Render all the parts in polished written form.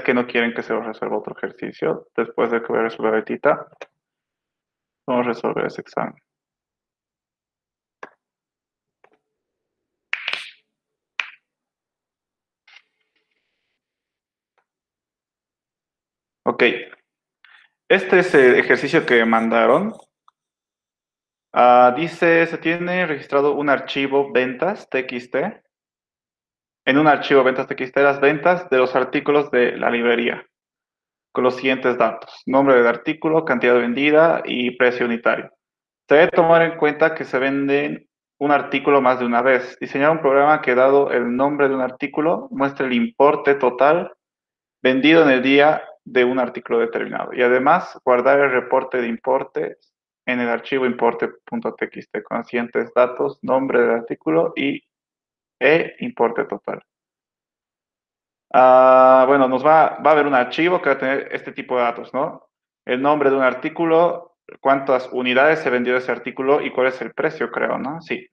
que no quieren que se resuelva otro ejercicio, después de que voy a resolver ahorita, vamos a resolver ese examen. Ok, este es el ejercicio que mandaron. Dice, se tiene registrado un archivo ventas txt. En un archivo ventas txt las ventas de los artículos de la librería, con los siguientes datos: nombre del artículo, cantidad vendida y precio unitario. Se debe tomar en cuenta que se venden un artículo más de una vez. Diseñar un programa que, dado el nombre de un artículo, muestre el importe total vendido en el día de un artículo determinado. Y además, guardar el reporte de importes en el archivo importe.txt con los siguientes datos: nombre del artículo e importe total. Bueno, va a haber un archivo que va a tener este tipo de datos, ¿no? El nombre de un artículo, cuántas unidades se vendió ese artículo y cuál es el precio, creo, ¿no? Sí.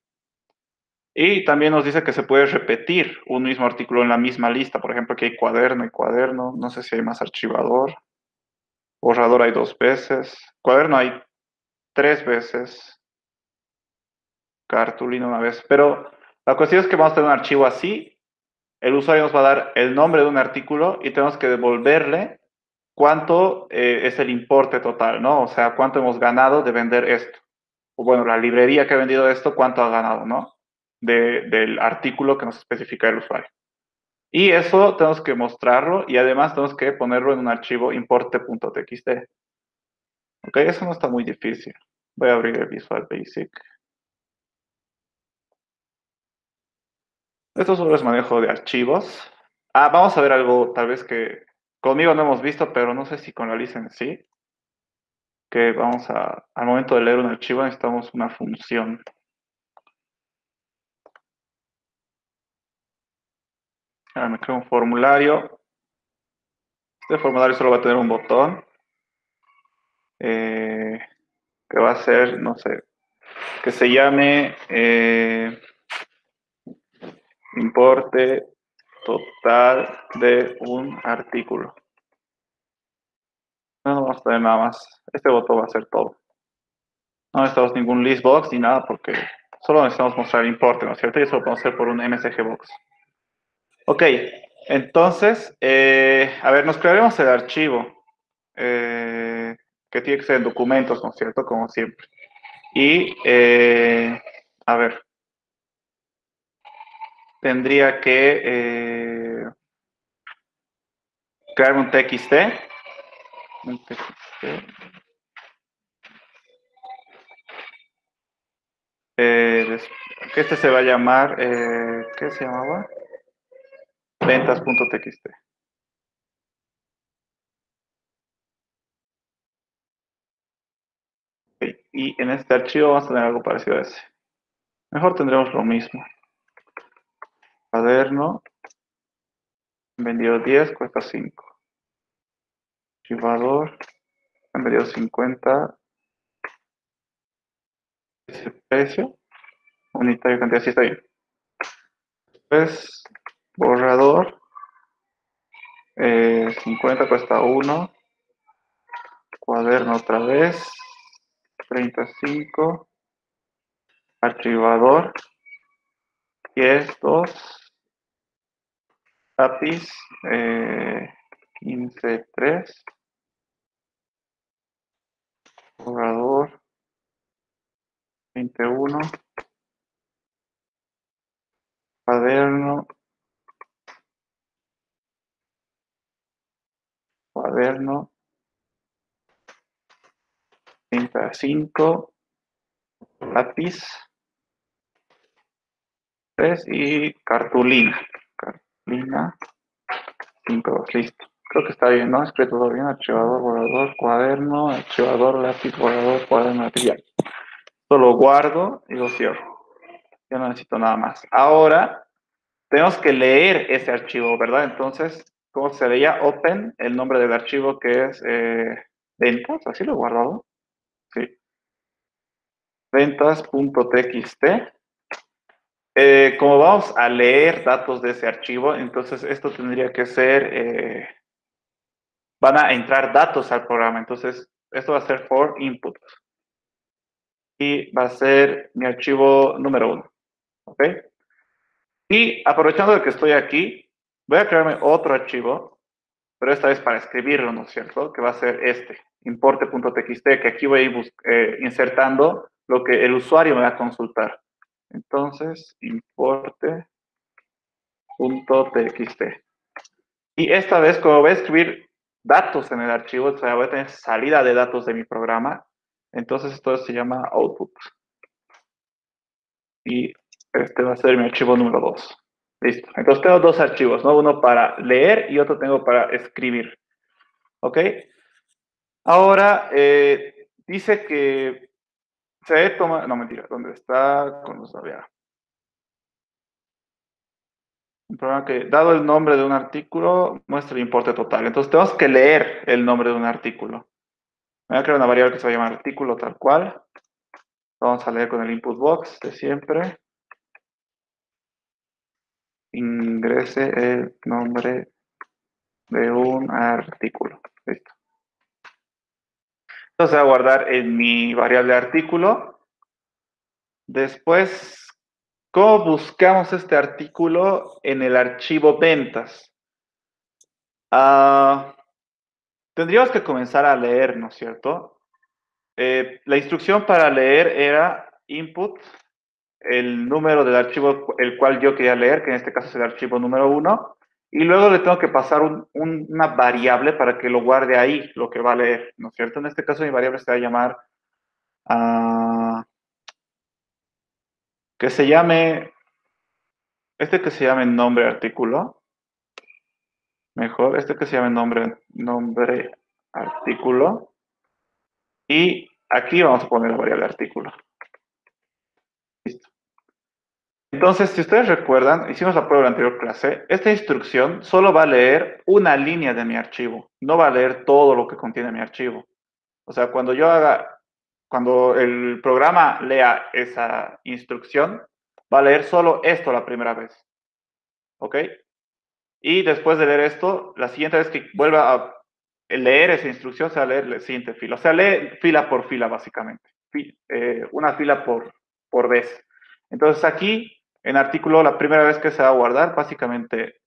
Y también nos dice que se puede repetir un mismo artículo en la misma lista. Por ejemplo, que hay cuaderno y cuaderno. No sé si hay más archivador. Borrador hay 2 veces. Cuaderno hay 3 veces. Cartulina una vez. Pero la cuestión es que vamos a tener un archivo así. El usuario nos va a dar el nombre de un artículo y tenemos que devolverle cuánto es el importe total, ¿no? O sea, cuánto hemos ganado de vender esto. O bueno, la librería que ha vendido esto, cuánto ha ganado, ¿no? Del artículo que nos especifica el usuario. Y eso tenemos que mostrarlo y además tenemos que ponerlo en un archivo importe.txt. Ok, eso no está muy difícil. Voy a abrir el Visual Basic. Esto solo es manejo de archivos. Vamos a ver algo tal vez que conmigo no hemos visto, pero no sé si con la Lisen sí. Que al momento de leer un archivo necesitamos una función. Ahora me creo un formulario. Este formulario solo va a tener un botón. Que va a ser, no sé, que se llame importe total de un artículo. No vamos a tener nada más. Este botón va a ser todo. No necesitamos ningún listbox ni nada porque solo necesitamos mostrar el importe, ¿no es cierto? Y eso lo podemos hacer por un msgbox. Ok, entonces, a ver, nos crearemos el archivo que tiene que ser en documentos, ¿no es cierto? Como siempre. Y, a ver, tendría que crear un txt. Un txt. Que este se va a llamar, ¿qué se llamaba? Ventas.txt. Okay. Y en este archivo vamos a tener algo parecido a ese. Mejor tendremos lo mismo. Cuaderno, vendido 10, cuesta 5. Archivador, han vendido 50. Ese precio, unitario, cantidad, sí está bien. Después, borrador, 50 cuesta 1. Cuaderno otra vez, 35. Archivador, 10, 2. Lápiz, 15, 3. Borrador, 21. Cuaderno, cuaderno, 35. Lápiz, 3 y cartulina. Cartulina, 5, listo. Creo que está bien, ¿no? Escrito todo bien. Archivador, borrador, cuaderno, archivador, lápiz, borrador, cuaderno, lápiz, ya. Esto lo guardo y lo cierro. Ya no necesito nada más. Ahora, tenemos que leer ese archivo, ¿verdad? Entonces, ¿cómo se leía? Open, el nombre del archivo que es ventas, así lo he guardado. Sí. Ventas.txt. Como vamos a leer datos de ese archivo, entonces esto tendría que ser van a entrar datos al programa. Entonces, esto va a ser for input. Y va a ser mi archivo número 1. ¿Ok? Y aprovechando de que estoy aquí, voy a crearme otro archivo, pero esta vez para escribirlo, ¿no es cierto? Que va a ser este, importe.txt, que aquí voy a ir insertando lo que el usuario me va a consultar. Entonces, importe.txt. Y esta vez, como voy a escribir datos en el archivo, o sea, voy a tener salida de datos de mi programa, entonces esto se llama output. Y este va a ser mi archivo número 2. Listo. Entonces tengo dos archivos, ¿no? Uno para leer y otro tengo para escribir. ¿Ok? Ahora, dice que se toma... No, mentira. ¿Dónde está? Con los había. Un programa que, dado el nombre de un artículo, muestra el importe total. Entonces tenemos que leer el nombre de un artículo. Voy a crear una variable que se va a llamar artículo tal cual. Vamos a leer con el input box de siempre. Ingrese el nombre de un artículo. Listo. Entonces voy a guardar en mi variable artículo. Después, ¿cómo buscamos este artículo en el archivo ventas? Tendríamos que comenzar a leer, ¿no es cierto? La instrucción para leer era input, el número del archivo el cual yo quería leer, que en este caso es el archivo número 1, y luego le tengo que pasar una variable para que lo guarde ahí, lo que va a leer, ¿no es cierto? En este caso mi variable se va a llamar, que se llame, que se llame nombre artículo, mejor, que se llame nombre artículo, y aquí vamos a poner la variable artículo. Listo. Entonces, si ustedes recuerdan, hicimos la prueba de la anterior clase, esta instrucción solo va a leer una línea de mi archivo, no va a leer todo lo que contiene mi archivo. O sea, cuando el programa lea esa instrucción, va a leer solo esto la primera vez. ¿Ok? Y después de leer esto, la siguiente vez que vuelva a leer esa instrucción, se va a leer la siguiente fila. O sea, lee fila por fila, básicamente. Una fila por vez. Entonces aquí, en artículo, la primera vez que se va a guardar, básicamente,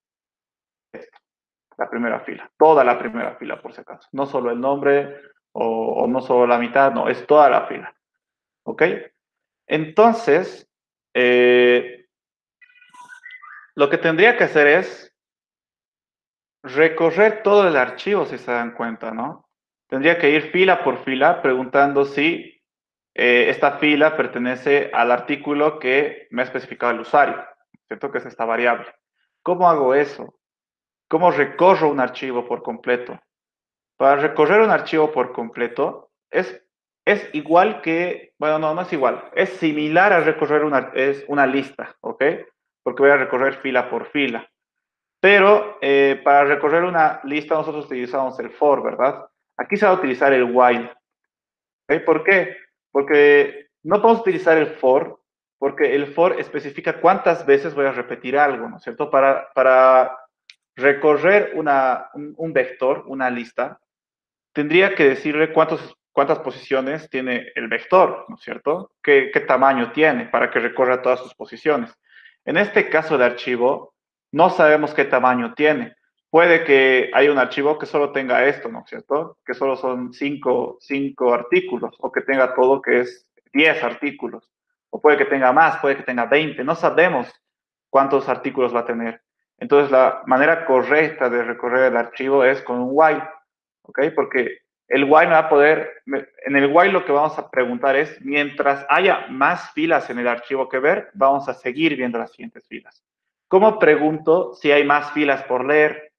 la primera fila. Toda la primera fila, por si acaso. No solo el nombre o no solo la mitad, no, es toda la fila. ¿Ok? Entonces, lo que tendría que hacer es recorrer todo el archivo, si se dan cuenta, ¿no? Tendría que ir fila por fila preguntando si esta fila pertenece al artículo que me ha especificado el usuario, ¿cierto? Que es esta variable. ¿Cómo hago eso? ¿Cómo recorro un archivo por completo? Para recorrer un archivo por completo es igual que, bueno, no es igual, es similar a recorrer una lista, ¿ok? Porque voy a recorrer fila por fila. Pero para recorrer una lista nosotros utilizamos el for, ¿verdad? Aquí se va a utilizar el while. ¿Ok? ¿Por qué? Porque no podemos utilizar el for, porque el for especifica cuántas veces voy a repetir algo, ¿no es cierto? Para recorrer un vector, una lista, tendría que decirle cuántas posiciones tiene el vector, ¿no es cierto? ¿Qué tamaño tiene para que recorra todas sus posiciones? En este caso de archivo, no sabemos qué tamaño tiene. Puede que haya un archivo que solo tenga esto, ¿no es cierto? Que solo son cinco artículos, o que tenga todo que es 10 artículos. O puede que tenga más, puede que tenga 20. No sabemos cuántos artículos va a tener. Entonces, la manera correcta de recorrer el archivo es con un while. ¿Ok? Porque el while me va a poder, en el while lo que vamos a preguntar es, mientras haya más filas en el archivo que ver, vamos a seguir viendo las siguientes filas. ¿Cómo pregunto si hay más filas por leer?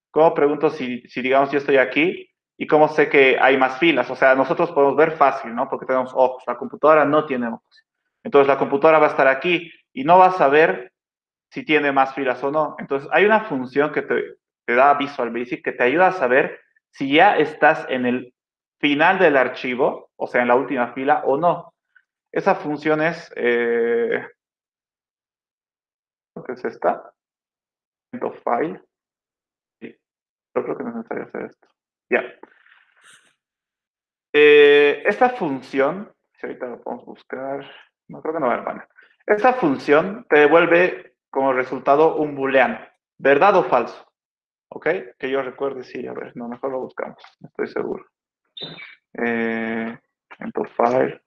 ¿Cómo pregunto si digamos, yo estoy aquí y cómo sé que hay más filas? O sea, nosotros podemos ver fácil, ¿no? Porque tenemos ojos. La computadora no tiene ojos. Entonces, la computadora va a estar aquí y no va a saber si tiene más filas o no. Entonces, hay una función que te da Visual Basic que te ayuda a saber si ya estás en el final del archivo, o sea, en la última fila o no. Esa función es, ¿qué es esta? File. Sí, yo creo que no es necesario hacer esto. Ya. Esta función, si ahorita lo podemos buscar, no creo que no vale la pena. Esta función te devuelve como resultado un booleano, ¿verdad o falso? ¿Ok? Que yo recuerde, sí, a ver, no, mejor lo buscamos, estoy seguro. En tu file,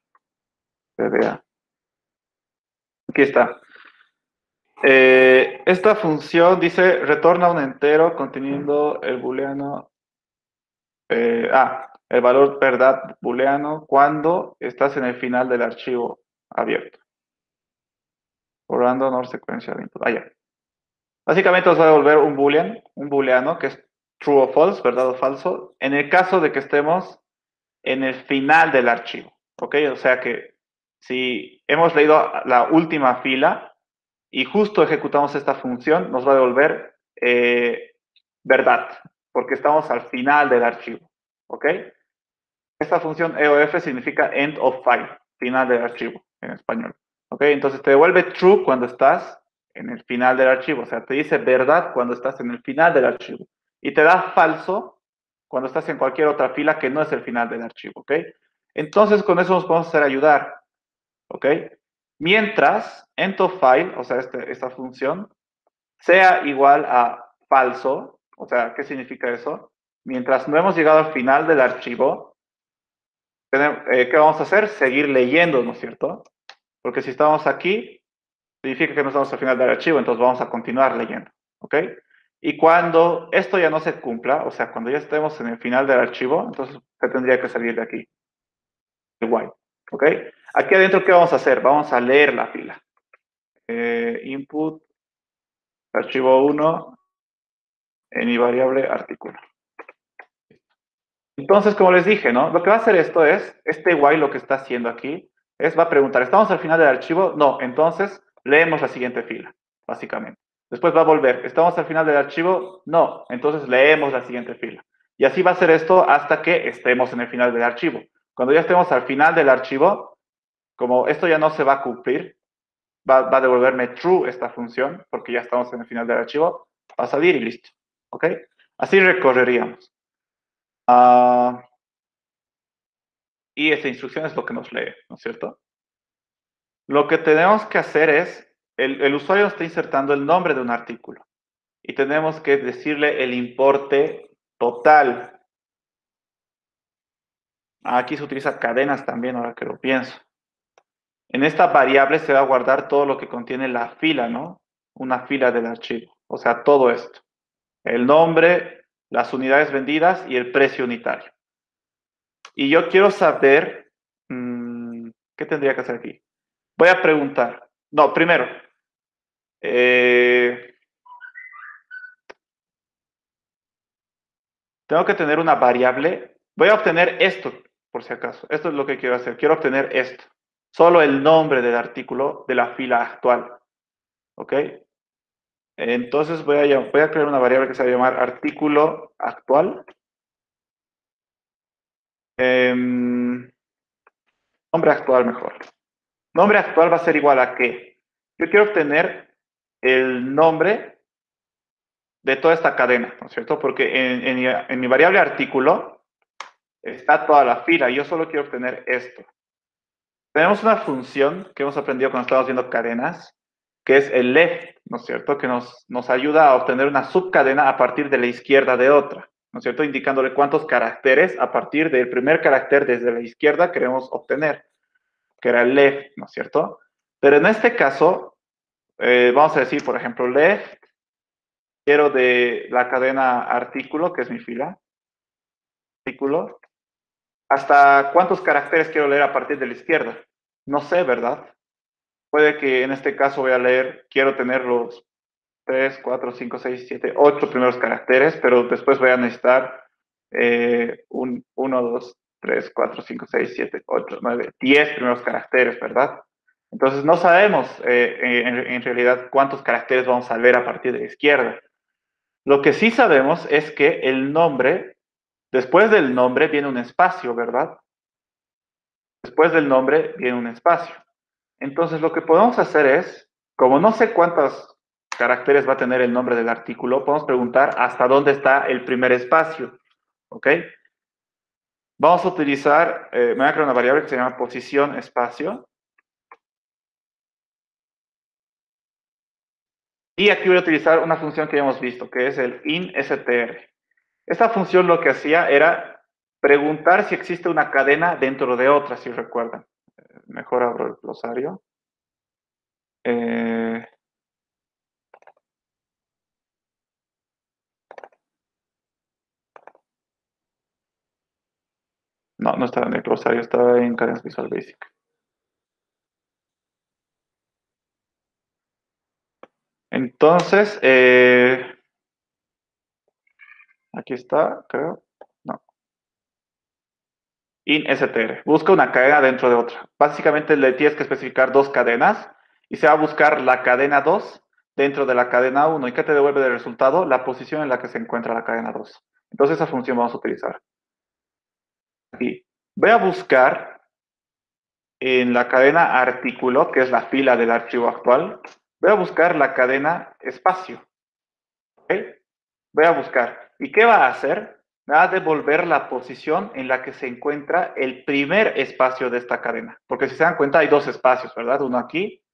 VBA. Aquí está. Esta función dice retorna un entero conteniendo el booleano, el valor verdad booleano cuando estás en el final del archivo abierto. For random or sequential input. Ya. Básicamente nos va a devolver un booleano que es true o false, verdad o falso, en el caso de que estemos en el final del archivo. ¿Ok? O sea que si hemos leído la última fila y justo ejecutamos esta función, nos va a devolver verdad, porque estamos al final del archivo. ¿Ok? Esta función EOF significa end of file, final del archivo en español. ¿Ok? Entonces te devuelve true cuando estás en el final del archivo. O sea, te dice verdad cuando estás en el final del archivo. Y te da falso cuando estás en cualquier otra fila que no es el final del archivo. ¿Ok? Entonces con eso nos podemos hacer ayudar. ¿Ok? Mientras end of file, o sea, esta función, sea igual a falso. O sea, ¿qué significa eso? Mientras no hemos llegado al final del archivo, ¿qué vamos a hacer? Seguir leyendo, ¿no es cierto? Porque si estamos aquí, significa que no estamos al final del archivo, entonces vamos a continuar leyendo, ¿ok? Y cuando esto ya no se cumpla, o sea, cuando ya estemos en el final del archivo, entonces se tendría que salir de aquí, el while, ¿ok? Aquí adentro, ¿qué vamos a hacer? Vamos a leer la fila. Input, archivo 1, en mi variable artículo. Entonces, como les dije, ¿no? Lo que va a hacer esto es, este while lo que está haciendo aquí, va a preguntar, ¿estamos al final del archivo? No, entonces leemos la siguiente fila, básicamente. Después va a volver, ¿estamos al final del archivo? No, entonces leemos la siguiente fila. Y así va a ser esto hasta que estemos en el final del archivo. Cuando ya estemos al final del archivo, como esto ya no se va a cumplir, va a devolverme true esta función, porque ya estamos en el final del archivo, va a salir y listo. ¿Ok? Así recorreríamos. Y esta instrucción es lo que nos lee, ¿no es cierto? Lo que tenemos que hacer es, el usuario está insertando el nombre de un artículo y tenemos que decirle el importe total. Aquí se utiliza cadenas también, ahora que lo pienso. En esta variable se va a guardar todo lo que contiene la fila, ¿no? Una fila del archivo. O sea, todo esto. El nombre, las unidades vendidas y el precio unitario. Y yo quiero saber, ¿qué tendría que hacer aquí? Voy a preguntar. No, primero, tengo que tener una variable. Voy a obtener esto, por si acaso. Esto es lo que quiero hacer. Quiero obtener esto. Solo el nombre del artículo de la fila actual. ¿Ok? Entonces voy a crear una variable que se va a llamar artículo actual. Nombre actual mejor. Nombre actual va a ser igual a qué. Yo quiero obtener el nombre de toda esta cadena, ¿no es cierto? Porque en mi variable artículo está toda la fila y yo solo quiero obtener esto. Tenemos una función que hemos aprendido cuando estábamos viendo cadenas, que es el left, ¿no es cierto? Que nos ayuda a obtener una subcadena a partir de la izquierda de otra, ¿no es cierto? Indicándole cuántos caracteres a partir del primer carácter desde la izquierda queremos obtener, que era el left, ¿no es cierto? Pero en este caso, vamos a decir, por ejemplo, left, quiero de la cadena artículo, que es mi fila, artículo, ¿hasta cuántos caracteres quiero leer a partir de la izquierda? No sé, ¿verdad? Puede que en este caso voy a leer, quiero tener los 3, 4, 5, 6, 7, 8 primeros caracteres, pero después voy a necesitar 1, 2, 3, 4, 5, 6, 7, 8, 9, 10 primeros caracteres, ¿verdad? Entonces no sabemos en realidad cuántos caracteres vamos a leer a partir de la izquierda. Lo que sí sabemos es que el nombre, después del nombre viene un espacio, ¿verdad? Después del nombre viene un espacio. Entonces, lo que podemos hacer es, como no sé cuántos caracteres va a tener el nombre del artículo, podemos preguntar hasta dónde está el primer espacio. ¿Ok? Vamos a utilizar, me voy a crear una variable que se llama posición espacio. Y aquí voy a utilizar una función que ya hemos visto, que es el instr. Esta función lo que hacía era preguntar si existe una cadena dentro de otra, si recuerdan. Mejor abro el glosario. Eh, no, no estaba en el glosario, estaba en Cadence Visual Basic. Entonces, aquí está, creo. No. Instr. Busca una cadena dentro de otra. Básicamente le tienes que especificar dos cadenas y se va a buscar la cadena 2 dentro de la cadena 1. ¿Y qué te devuelve de resultado? La posición en la que se encuentra la cadena 2. Entonces esa función vamos a utilizar. Aquí. Voy a buscar en la cadena artículo, que es la fila del archivo actual, voy a buscar la cadena espacio. ¿Ok? Voy a buscar. ¿Y qué va a hacer? Me va a devolver la posición en la que se encuentra el primer espacio de esta cadena. Porque si se dan cuenta hay dos espacios, ¿verdad? Uno aquí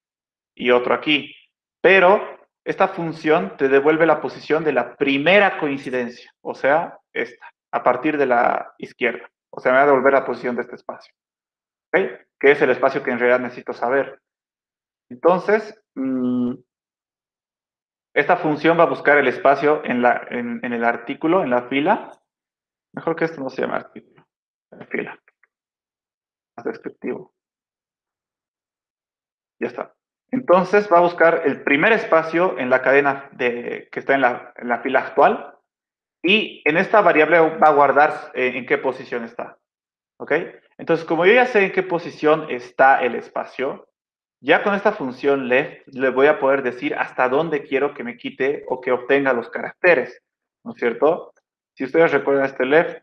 y otro aquí. Pero esta función te devuelve la posición de la primera coincidencia, o sea, esta, a partir de la izquierda. O sea, me va a devolver la posición de este espacio. ¿Ok? Que es el espacio que en realidad necesito saber. Entonces, esta función va a buscar el espacio en el artículo, en la fila. Mejor que esto no se llama artículo, fila, más descriptivo. Ya está. Entonces va a buscar el primer espacio en la cadena que está en la fila actual y en esta variable va a guardar en qué posición está. ¿Ok? Entonces, como yo ya sé en qué posición está el espacio, ya con esta función left le voy a poder decir hasta dónde quiero que me quite o que obtenga los caracteres, ¿no es cierto? Si ustedes recuerdan este left,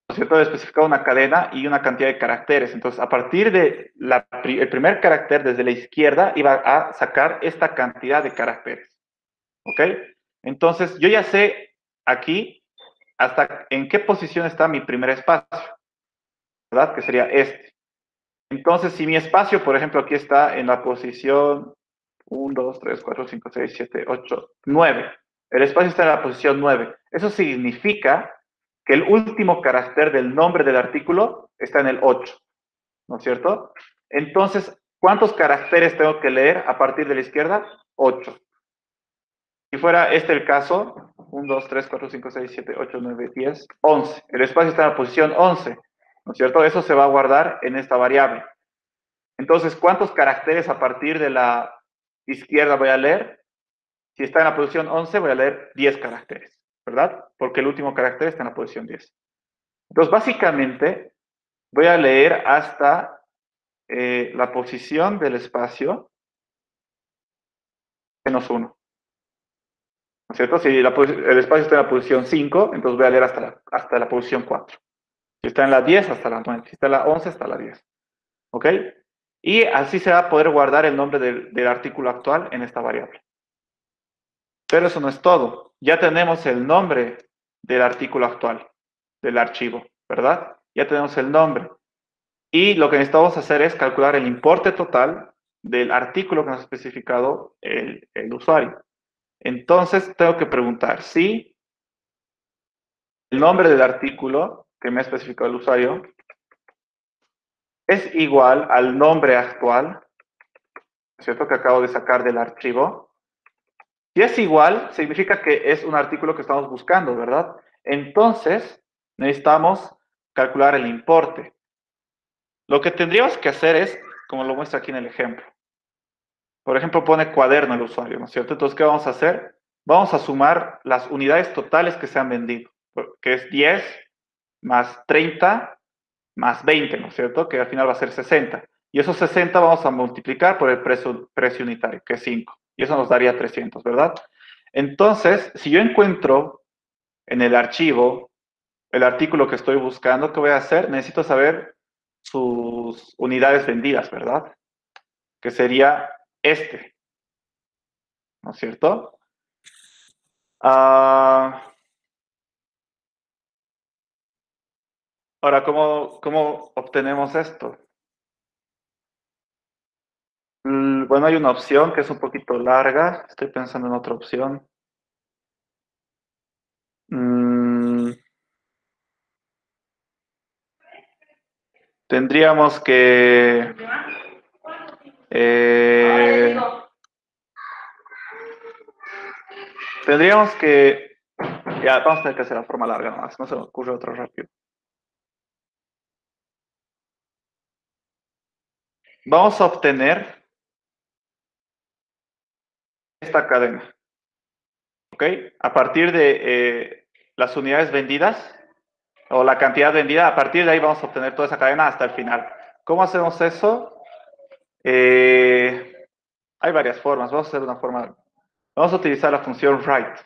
¿no es cierto? He especificado una cadena y una cantidad de caracteres. Entonces, a partir de el primer carácter desde la izquierda, iba a sacar esta cantidad de caracteres. ¿Ok? Entonces, yo ya sé aquí hasta en qué posición está mi primer espacio, ¿verdad? Que sería este. Entonces, si mi espacio, por ejemplo, aquí está en la posición 1, 2, 3, 4, 5, 6, 7, 8, 9. El espacio está en la posición 9. Eso significa que el último carácter del nombre del artículo está en el 8, ¿no es cierto? Entonces, ¿cuántos caracteres tengo que leer a partir de la izquierda? 8. Si fuera este el caso, 1, 2, 3, 4, 5, 6, 7, 8, 9, 10, 11. El espacio está en la posición 11, ¿no es cierto? Eso se va a guardar en esta variable. Entonces, ¿cuántos caracteres a partir de la izquierda voy a leer? Si está en la posición 11, voy a leer 10 caracteres, ¿verdad? Porque el último carácter está en la posición 10. Entonces, básicamente, voy a leer hasta la posición del espacio -1, ¿no es cierto? Si el espacio está en la posición 5, entonces voy a leer hasta la posición 4. Si está en la 10, hasta la 9. Si está en la 11, hasta la 10. ¿Ok? Y así se va a poder guardar el nombre del artículo actual en esta variable. Pero eso no es todo. Ya tenemos el nombre del artículo actual, del archivo, ¿verdad? Ya tenemos el nombre. Y lo que necesitamos hacer es calcular el importe total del artículo que nos ha especificado el usuario. Entonces, tengo que preguntar si el nombre del artículo que me ha especificado el usuario es igual al nombre actual, ¿cierto? Que acabo de sacar del archivo. Si es igual, significa que es un artículo que estamos buscando, ¿verdad? Entonces, necesitamos calcular el importe. Lo que tendríamos que hacer es, como lo muestra aquí en el ejemplo. Por ejemplo, pone cuaderno el usuario, ¿no es cierto? Entonces, ¿qué vamos a hacer? Vamos a sumar las unidades totales que se han vendido, que es 10 más 30 más 20, ¿no es cierto? Que al final va a ser 60. Y esos 60 vamos a multiplicar por el precio unitario, que es 5. Y eso nos daría 300, ¿verdad? Entonces, si yo encuentro en el archivo el artículo que estoy buscando, ¿qué voy a hacer? Necesito saber sus unidades vendidas, ¿verdad? Que sería este, ¿no es cierto? Ah, Ahora, ¿cómo obtenemos esto? Bueno, hay una opción que es un poquito larga. Estoy pensando en otra opción. Mm, tendríamos que... eh, tendríamos que... Ya, vamos a tener que hacer la forma larga nomás. No se me ocurre otro rápido. Vamos a obtener esta cadena, ¿ok? A partir de las unidades vendidas o la cantidad vendida, a partir de ahí vamos a obtener toda esa cadena hasta el final. ¿Cómo hacemos eso? Hay varias formas. Vamos a hacer una forma. Vamos a utilizar la función write,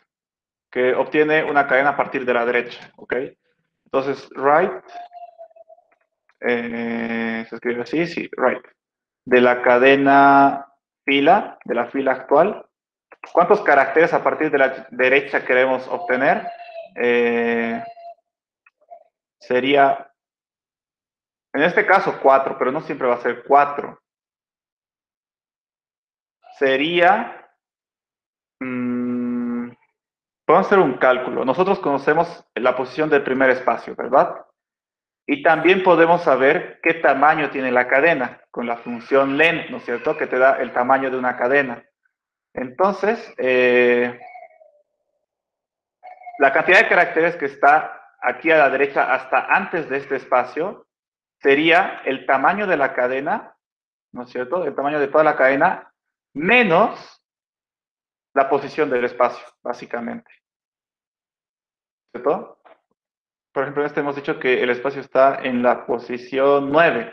que obtiene una cadena a partir de la derecha, ¿ok? Entonces, write, se escribe así, sí, write. De la cadena fila, de la fila actual, ¿cuántos caracteres a partir de la derecha queremos obtener? Sería, en este caso, 4, pero no siempre va a ser 4. Sería, podemos hacer un cálculo. Nosotros conocemos la posición del primer espacio, ¿verdad? Y también podemos saber qué tamaño tiene la cadena con la función len, ¿no es cierto? Que te da el tamaño de una cadena. Entonces, la cantidad de caracteres que está aquí a la derecha hasta antes de este espacio sería el tamaño de la cadena, ¿no es cierto? El tamaño de toda la cadena menos la posición del espacio, básicamente. ¿Cierto? Por ejemplo, en este hemos dicho que el espacio está en la posición 9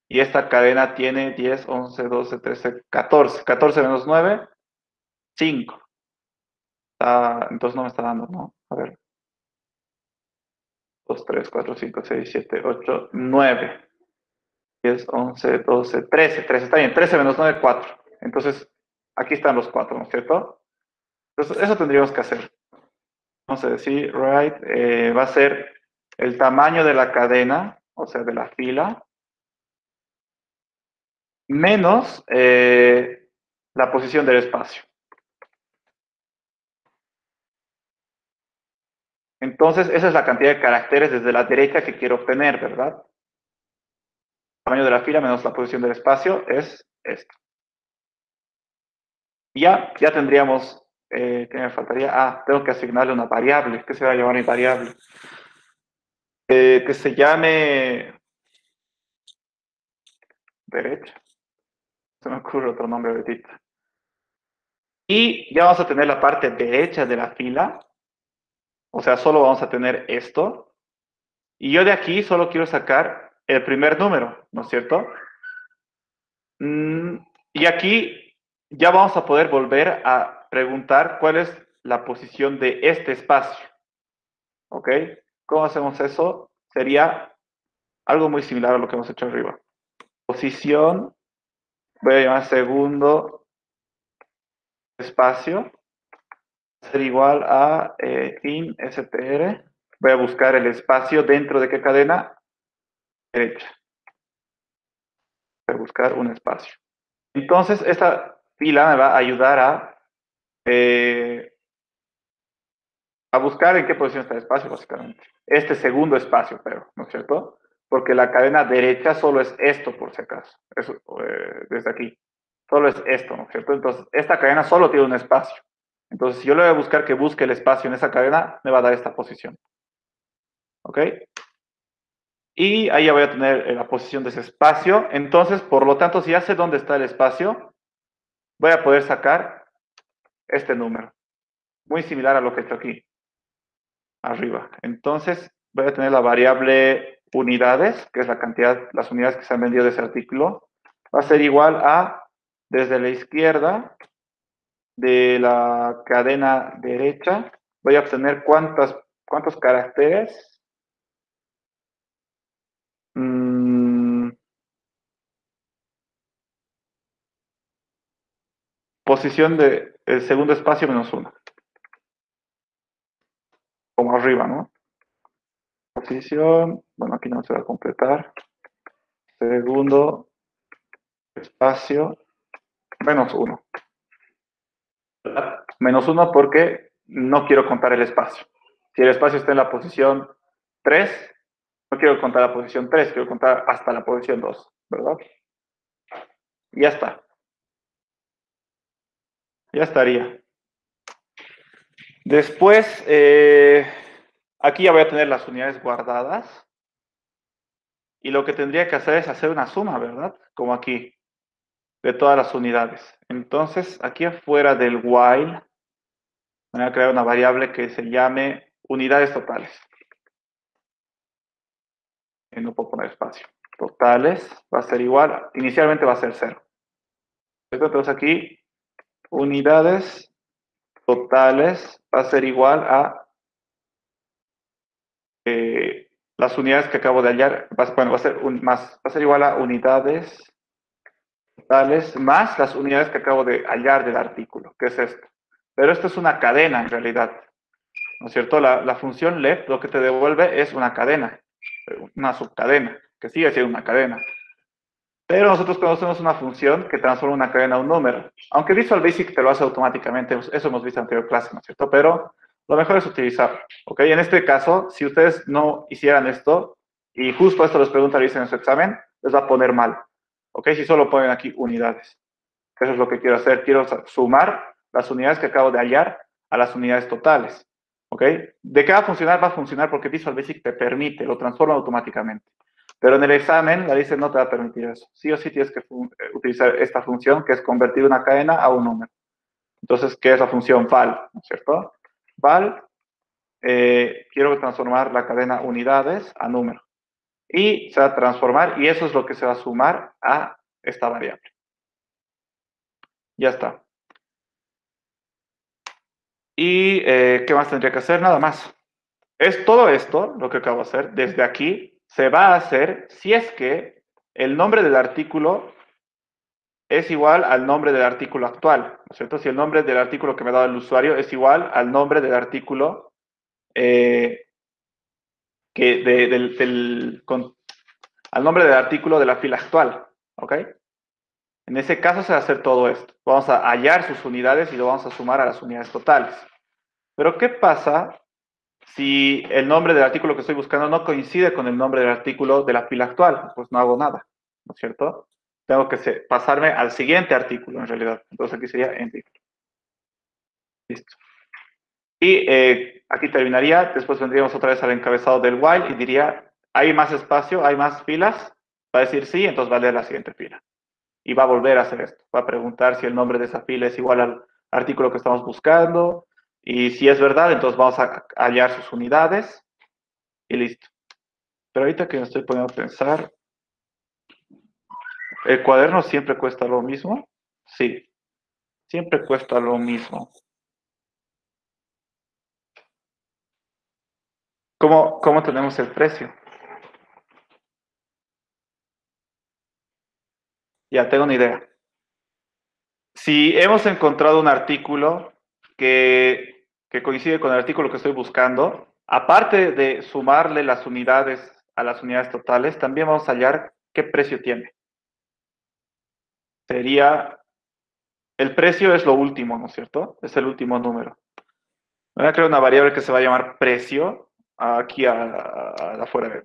y esta cadena tiene 10, 11, 12, 13, 14. 14 menos 9, 5. Entonces no me está dando, ¿no? A ver. 2, 3, 4, 5, 6, 7, 8, 9. 10, 11, 12, 13. 13 está bien. 13 menos 9, 4. Entonces, aquí están los 4, ¿no es cierto? Entonces, eso tendríamos que hacer. Vamos a decir, right, va a ser el tamaño de la cadena, o sea, de la fila, menos la posición del espacio. Entonces, esa es la cantidad de caracteres desde la derecha que quiero obtener, ¿verdad? El tamaño de la fila menos la posición del espacio es esto. Y ya tendríamos, ¿qué me faltaría? Tengo que asignarle una variable. ¿Qué se va a llamar mi variable? Que se llame derecha. Se me ocurre otro nombre ahorita. Y ya vamos a tener la parte derecha de la fila. O sea, solo vamos a tener esto. Y yo de aquí solo quiero sacar el primer número, ¿no es cierto? Y aquí ya vamos a poder volver a preguntar cuál es la posición de este espacio. ¿Ok? ¿Cómo hacemos eso? Sería algo muy similar a lo que hemos hecho arriba. Posición, voy a llamar segundo espacio, ser igual a in str. Voy a buscar el espacio dentro de qué cadena? Derecha. Voy a buscar un espacio. Entonces, esta fila me va a ayudar a buscar en qué posición está el espacio, básicamente. Este segundo espacio, pero, ¿no es cierto? Porque la cadena derecha solo es esto, por si acaso. Eso, desde aquí. Solo es esto, ¿no es cierto? Entonces, esta cadena solo tiene un espacio. Entonces, si yo le voy a buscar que busque el espacio en esa cadena, me va a dar esta posición. ¿Ok? Y ahí ya voy a tener la posición de ese espacio. Entonces, por lo tanto, si ya sé dónde está el espacio, voy a poder sacar este número. Muy similar a lo que he hecho aquí, arriba. Entonces, voy a tener la variable unidades, que es la cantidad, las unidades que se han vendido de ese artículo. Va a ser igual a, desde la izquierda, de la cadena derecha, voy a obtener cuántos caracteres. Posición de el segundo espacio menos 1. Como arriba, ¿no? posición, bueno, aquí no se va a completar, segundo espacio, -1. -1 porque no quiero contar el espacio. Si el espacio está en la posición 3, no quiero contar la posición 3, quiero contar hasta la posición 2, ¿verdad? Ya está. Ya estaría. Después, aquí ya voy a tener las unidades guardadas. Y lo que tendría que hacer es hacer una suma, ¿verdad? Como aquí, de todas las unidades. Entonces, aquí afuera del while, voy a crear una variable que se llame unidades totales. Y no puedo poner espacio. Totales va a ser igual, inicialmente va a ser 0. Entonces aquí, unidades totales va a ser igual a las unidades que acabo de hallar. Bueno, va a ser igual a unidades totales más las unidades que acabo de hallar del artículo, que es esto. Pero esto es una cadena en realidad, ¿no es cierto? La función left lo que te devuelve es una cadena, una subcadena, que sigue siendo una cadena. Pero nosotros conocemos una función que transforma una cadena a un número. Aunque Visual Basic te lo hace automáticamente, eso hemos visto en la anterior clase, ¿no es cierto? Pero lo mejor es utilizarlo, ¿ok? En este caso, si ustedes no hicieran esto, y justo esto les pregunta en su examen, les va a poner mal, ¿ok? Si solo ponen aquí unidades. Eso es lo que quiero hacer. Quiero sumar las unidades que acabo de hallar a las unidades totales, ¿ok? ¿De qué va a funcionar? Va a funcionar porque Visual Basic te permite, lo transforma automáticamente. Pero en el examen, la lista no te va a permitir eso. Sí o sí tienes que utilizar esta función, que es convertir una cadena a un número. Entonces, ¿qué es la función val? ¿No es cierto? Val, quiero transformar la cadena unidades a número. Y se va a transformar, y eso es lo que se va a sumar a esta variable. Ya está. ¿Y qué más tendría que hacer? Nada más. Es todo esto, lo que acabo de hacer, desde aquí, se va a hacer si es que el nombre del artículo es igual al nombre del artículo actual, ¿no es cierto? Si el nombre del artículo que me ha dado el usuario es igual al nombre del artículo al nombre del artículo de la fila actual, ¿ok? En ese caso se va a hacer todo esto. Vamos a hallar sus unidades y lo vamos a sumar a las unidades totales. Pero ¿qué pasa si el nombre del artículo que estoy buscando no coincide con el nombre del artículo de la fila actual? Pues no hago nada, ¿no es cierto? Tengo que pasarme al siguiente artículo, en realidad. Entonces aquí sería empty. Listo. Y aquí terminaría. Después vendríamos otra vez al encabezado del while y diría, ¿hay más espacio? ¿Hay más filas? Va a decir sí, entonces va a leer la siguiente fila. Y va a volver a hacer esto. Va a preguntar si el nombre de esa fila es igual al artículo que estamos buscando. Y si es verdad, entonces vamos a hallar sus unidades. Y listo. Pero ahorita que me estoy poniendo a pensar, ¿el cuaderno siempre cuesta lo mismo? Sí, siempre cuesta lo mismo. ¿Cómo tenemos el precio? Ya tengo una idea. Si hemos encontrado un artículo que coincide con el artículo que estoy buscando, aparte de sumarle las unidades a las unidades totales, también vamos a hallar qué precio tiene. Sería, el precio es lo último, ¿no es cierto? Es el último número. Voy a crear una variable que se va a llamar precio, aquí afuera,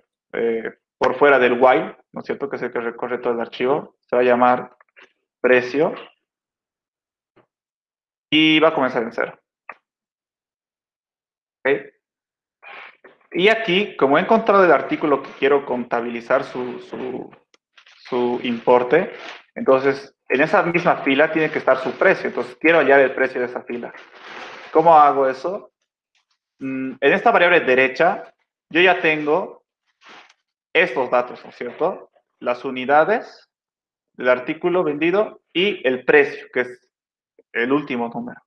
por fuera del while, ¿no es cierto? Que es el que recorre todo el archivo. Se va a llamar precio y va a comenzar en 0. ¿Ok? Y aquí, como he encontrado el artículo que quiero contabilizar su importe, entonces en esa misma fila tiene que estar su precio. Entonces quiero hallar el precio de esa fila. ¿Cómo hago eso? En esta variable derecha, yo ya tengo estos datos, ¿no es cierto? Las unidades del artículo vendido y el precio, que es el último número.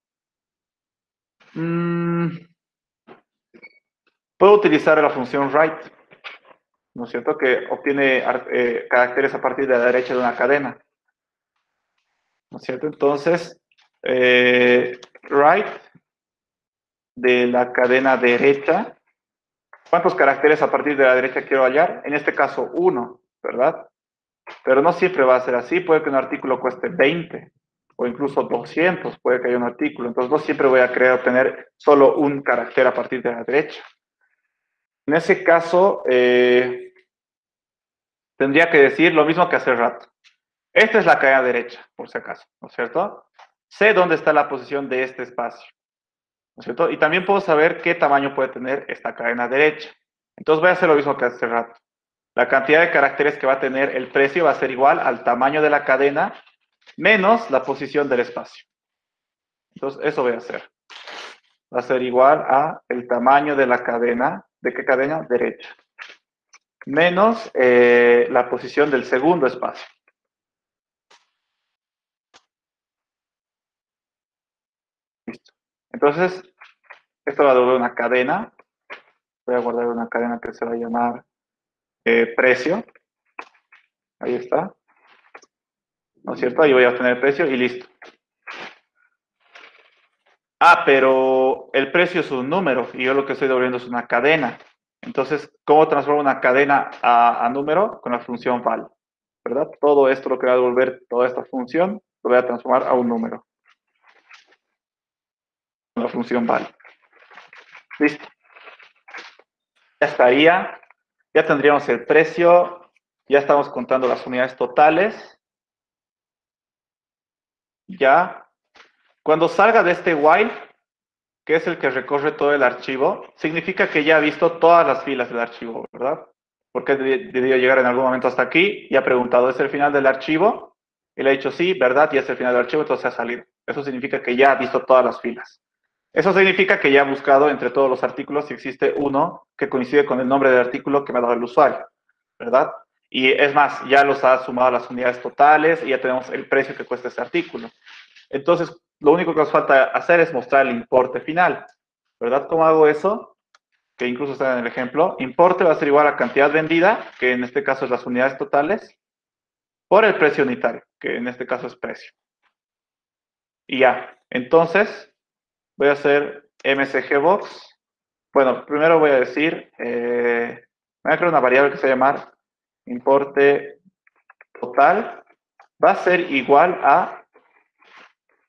Puedo utilizar la función write, ¿no es cierto? Que obtiene caracteres a partir de la derecha de una cadena, ¿no es cierto? Entonces, write de la cadena derecha ¿Cuántos caracteres a partir de la derecha quiero hallar? En este caso, 1, ¿verdad? Pero no siempre va a ser así. Puede que un artículo cueste 20 o incluso 200. Puede que haya un artículo. Entonces, no siempre voy a querer obtener solo un carácter a partir de la derecha. En ese caso, tendría que decir lo mismo que hace rato. Esta es la cadena derecha, por si acaso, ¿no es cierto? Sé dónde está la posición de este espacio, ¿no es cierto? Y también puedo saber qué tamaño puede tener esta cadena derecha. Entonces voy a hacer lo mismo que hace rato. La cantidad de caracteres que va a tener el precio va a ser igual al tamaño de la cadena menos la posición del espacio. Entonces eso voy a hacer. Va a ser igual a el tamaño de la cadena. ¿De qué cadena? Derecha. Menos la posición del segundo espacio. Listo. Entonces, esto va a dar una cadena. Voy a guardar una cadena que se va a llamar precio. Ahí está. ¿No es cierto? Ahí voy a obtener el precio y listo. Ah, pero el precio es un número y yo lo que estoy devolviendo es una cadena. Entonces, ¿cómo transformo una cadena a número? Con la función val, ¿verdad? Todo esto lo que va a devolver, toda esta función, lo voy a transformar a un número. Con la función val. Listo. Ya estaría. Ya tendríamos el precio. Ya estamos contando las unidades totales. Ya. Cuando salga de este while, que es el que recorre todo el archivo, significa que ya ha visto todas las filas del archivo, ¿verdad? Porque debió llegar en algún momento hasta aquí y ha preguntado, ¿es el final del archivo? Y le ha dicho sí, ¿verdad? Y es el final del archivo, entonces ha salido. Eso significa que ya ha visto todas las filas. Eso significa que ya ha buscado entre todos los artículos si existe uno que coincide con el nombre del artículo que me ha dado el usuario, ¿verdad? Y es más, ya los ha sumado a las unidades totales y ya tenemos el precio que cuesta ese artículo. Entonces, lo único que nos falta hacer es mostrar el importe final, ¿verdad? ¿Cómo hago eso? Que incluso está en el ejemplo. Importe va a ser igual a cantidad vendida, que en este caso es las unidades totales, por el precio unitario, que en este caso es precio. Y ya. Entonces, voy a hacer msgbox. Bueno, primero voy a decir, voy a crear una variable que se va a llamar importe total. Va a ser igual a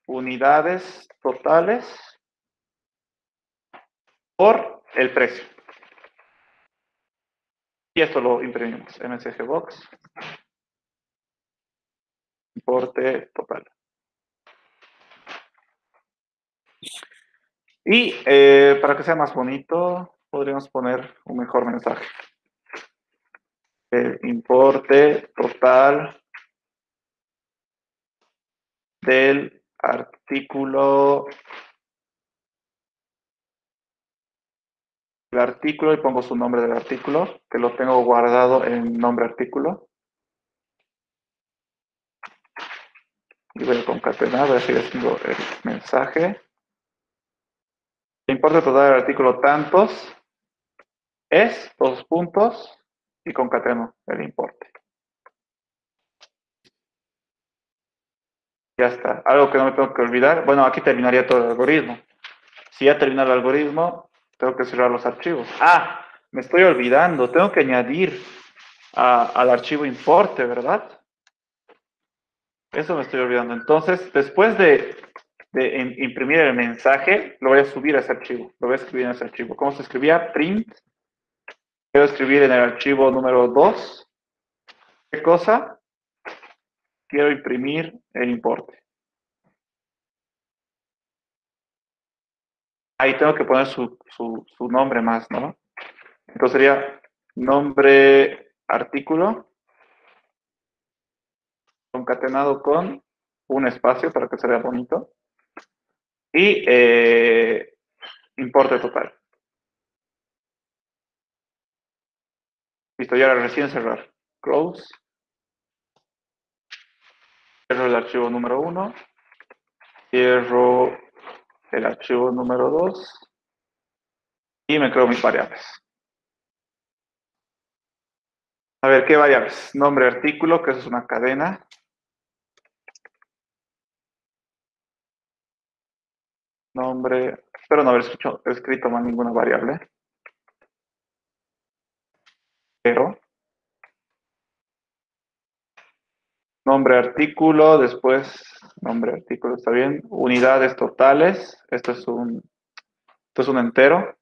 unidades totales por el precio. Y esto lo imprimimos. msgbox, importe total. Y para que sea más bonito, podríamos poner un mejor mensaje. El importe total del artículo. El artículo y pongo su nombre del artículo, que lo tengo guardado en nombre artículo. Y voy a concatenar, voy a seguir haciendo el mensaje. El importe total del artículo tantos es, dos puntos, y concateno el importe. Ya está. Algo que no me tengo que olvidar. Bueno, aquí terminaría todo el algoritmo. Si ya termina el algoritmo, tengo que cerrar los archivos. Ah, me estoy olvidando. Tengo que añadir al archivo importe, ¿verdad? Eso me estoy olvidando. Entonces, después de imprimir el mensaje, lo voy a subir a ese archivo. Lo voy a escribir en ese archivo. ¿Cómo se escribía? Print. Quiero escribir en el archivo número 2. ¿Qué cosa? Quiero imprimir el importe. Ahí tengo que poner su nombre más, ¿no? Entonces sería nombre artículo concatenado con un espacio para que se vea bonito y importe total. Listo, ya recién cerrar. Close. Cierro el archivo número 1. Cierro el archivo número 2. Y me creo mis variables. A ver, ¿qué variables? Nombre artículo, que eso es una cadena. Nombre, espero no haber escrito mal ninguna variable. Pero, nombre artículo, después, nombre artículo, está bien. Unidades totales, esto es un entero.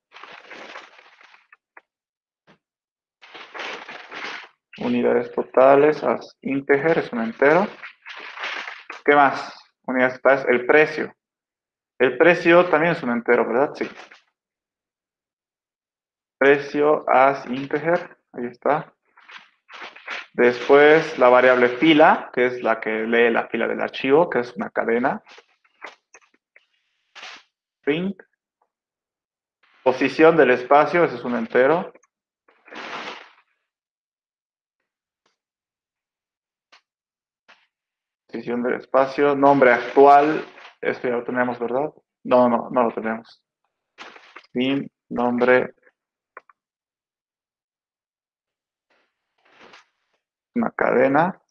Unidades totales, as integer, es un entero. ¿Qué más? Unidades totales, el precio. El precio también es un entero, ¿verdad? Sí. Precio as integer, ahí está. Después la variable fila, que es la que lee la fila del archivo, que es una cadena. Print. Posición del espacio, ese es un entero. Posición del espacio. Nombre actual, esto ya lo tenemos, ¿verdad? No lo tenemos. Sin nombre, una cadena.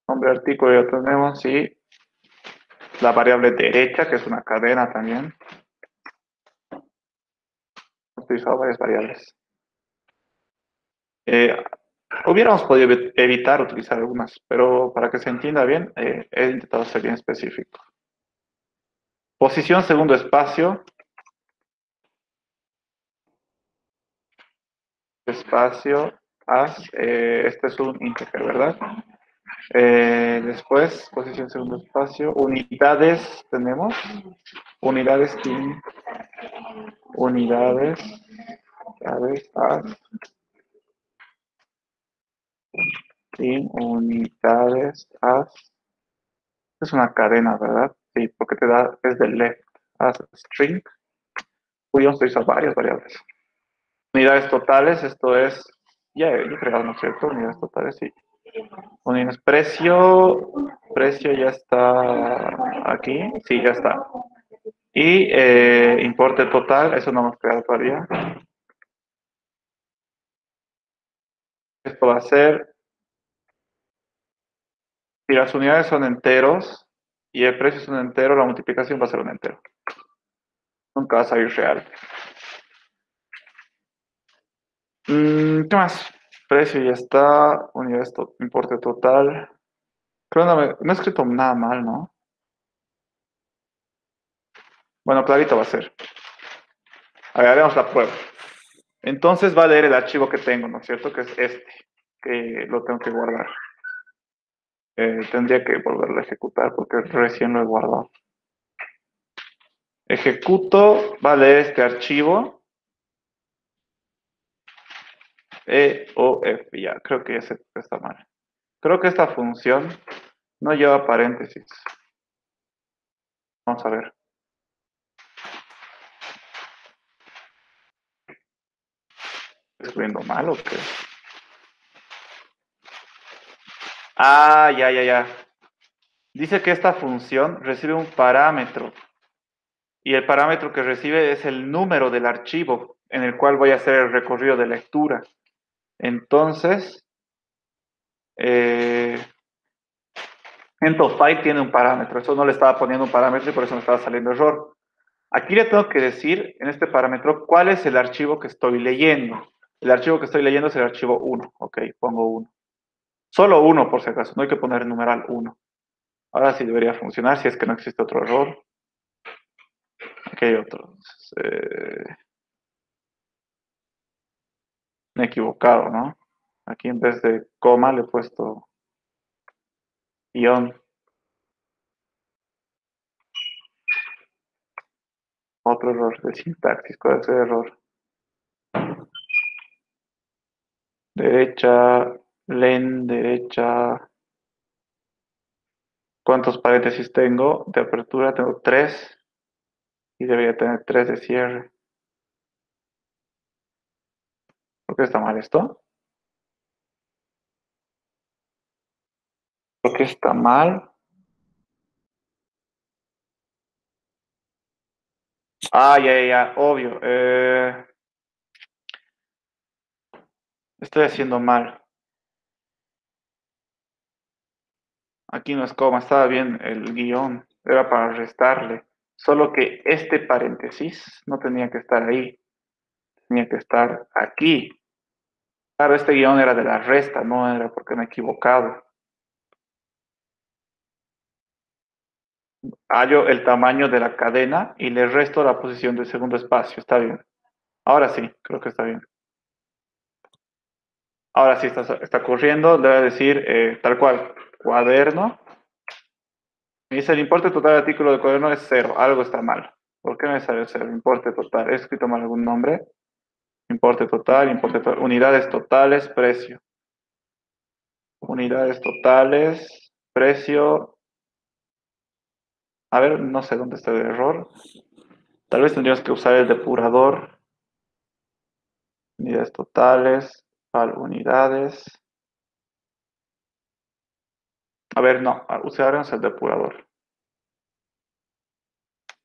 Nombre artículo ya lo tenemos, sí. La variable derecha, que es una cadena también. He utilizado varias variables. Eh, Hubiéramos podido evitar utilizar algunas, pero para que se entienda bien, he intentado ser bien específico. Posición segundo espacio. Espacio, as, este es un integer, ¿verdad? Después, posición segundo espacio. Unidades, tenemos. Unidades, unidades, as, unidades, as. Es una cadena, ¿verdad? Sí, porque te da, es del left, as string. Pudimos utilizar varias variables. Unidades totales, esto es, ya he entregado, ¿no es cierto? Unidades totales, sí. Unidades precio ya está aquí, sí, ya está. Y importe total, eso no hemos creado todavía. Esto va a ser, si las unidades son enteros y el precio es un entero, la multiplicación va a ser un entero. Nunca va a salir real. ¿Qué más? Precio ya está, unidades, importe total. Creo no he escrito nada mal, ¿no? Bueno, clarito va a ser. A ver, haremos la prueba. Entonces va a leer el archivo que tengo, ¿no es cierto? Que es este, que lo tengo que guardar. Tendría que volverlo a ejecutar porque recién lo he guardado. Ejecuto, va a leer este archivo. O F, ya, creo que ya está mal. Creo que esta función no lleva paréntesis. Vamos a ver. ¿Estoy escribiendo mal o qué? Ah, ya. Dice que esta función recibe un parámetro. Y el parámetro que recibe es el número del archivo en el cual voy a hacer el recorrido de lectura. Entonces, eh, file tiene un parámetro. Eso no le estaba poniendo un parámetro y por eso me estaba saliendo error. Aquí le tengo que decir en este parámetro cuál es el archivo que estoy leyendo. El archivo que estoy leyendo es el archivo 1. Ok, pongo 1. Solo 1 por si acaso, no hay que poner el numeral 1. Ahora sí debería funcionar si es que no existe otro error. Aquí hay otro. Me he equivocado, ¿no? Aquí en vez de coma le he puesto guión. Otro error de sintaxis. ¿Cuál es el error? Derecha, len, derecha. ¿Cuántos paréntesis tengo? De apertura tengo 3 y debería tener 3 de cierre. ¿Por qué está mal esto? ¿Por qué está mal? Ah, ya, obvio. Estoy haciendo mal. Aquí no es coma, estaba bien el guión. Era para restarle. Solo que este paréntesis no tenía que estar ahí. tenía que estar aquí. Claro, este guión era de la resta, no era porque me he equivocado. Hallo el tamaño de la cadena y le resto la posición del segundo espacio. Está bien. Ahora sí, creo que está bien. Ahora sí está corriendo. Le voy a decir tal cual. Cuaderno. Me dice el importe total del artículo de cuaderno es cero. Algo está mal. ¿Por qué me sale cero? Importe total. ¿He escrito mal algún nombre? Importe total. Unidades totales, precio. Unidades totales, precio. A ver, no sé dónde está el error. Tal vez tendríamos que usar el depurador. Unidades totales, para unidades. A ver, no, usaremos el depurador.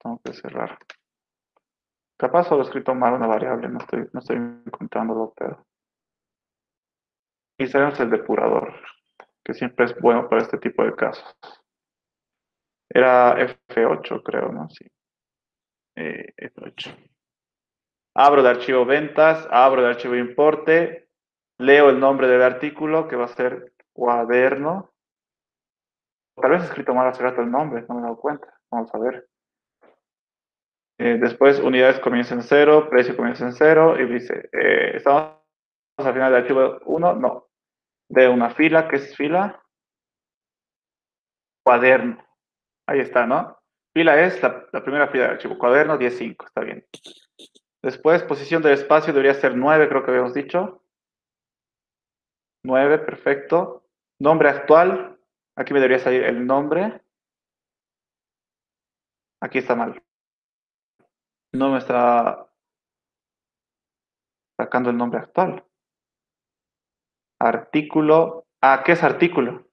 Tengo que cerrar. Capaz solo he escrito mal una variable, no estoy encontrándolo, pero. Y usaremos el depurador, que siempre es bueno para este tipo de casos. Era F8, creo, ¿no? Sí. F8. Abro el archivo ventas, abro el archivo importe, leo el nombre del artículo, que va a ser cuaderno. Tal vez he escrito mal hace rato el nombre, no me he dado cuenta. Vamos a ver. Después, unidades comienza en cero, precio comienza en cero, y dice, estamos al final del archivo 1, no. De una fila, ¿qué es fila? Cuaderno. Ahí está, ¿no? Fila es la primera fila del archivo. Cuaderno 10.5, está bien. Después, posición del espacio debería ser 9, creo que habíamos dicho. 9, perfecto. Nombre actual. Aquí me debería salir el nombre. Aquí está mal. No me está sacando el nombre actual. Artículo. Ah, ¿qué es artículo?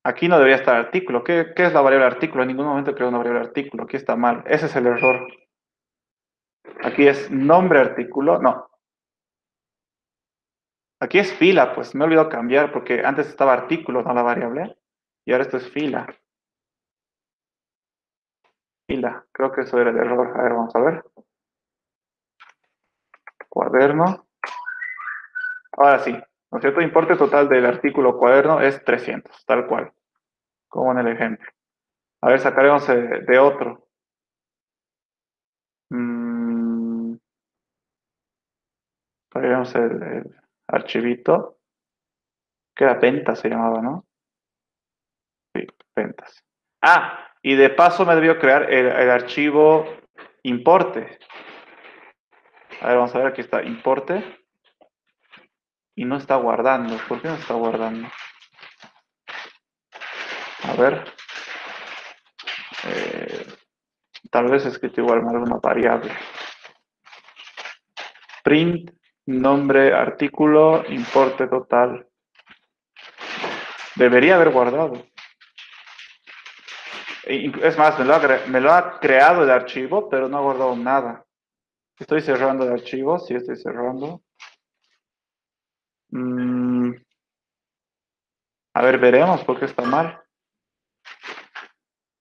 Aquí no debería estar artículo. ¿Qué es la variable artículo? En ningún momento creo una variable artículo. Aquí está mal. Ese es el error. Aquí es nombre artículo. No. Aquí es fila. Pues me he olvidado cambiar porque antes estaba artículo, no la variable. Y ahora esto es fila. Fila. Creo que eso era el error. A ver, vamos a ver. Cuaderno. Ahora sí. ¿No es cierto? Importe total del artículo cuaderno es 300. Tal cual. Como en el ejemplo. A ver, sacaremos de otro. Mm, Sacaremos el archivito. Que era ventas se llamaba, ¿no? Sí, ventas. Ah, y de paso me debió crear el archivo importe. A ver, vamos a ver, aquí está importe. Y no está guardando. ¿Por qué no está guardando? A ver. eh, Tal vez he escrito igual mal una variable. Print, nombre, artículo, importe total. Debería haber guardado. Es más, me lo ha creado el archivo, pero no ha guardado nada. Estoy cerrando el archivo, sí estoy cerrando. A ver, veremos por qué está mal.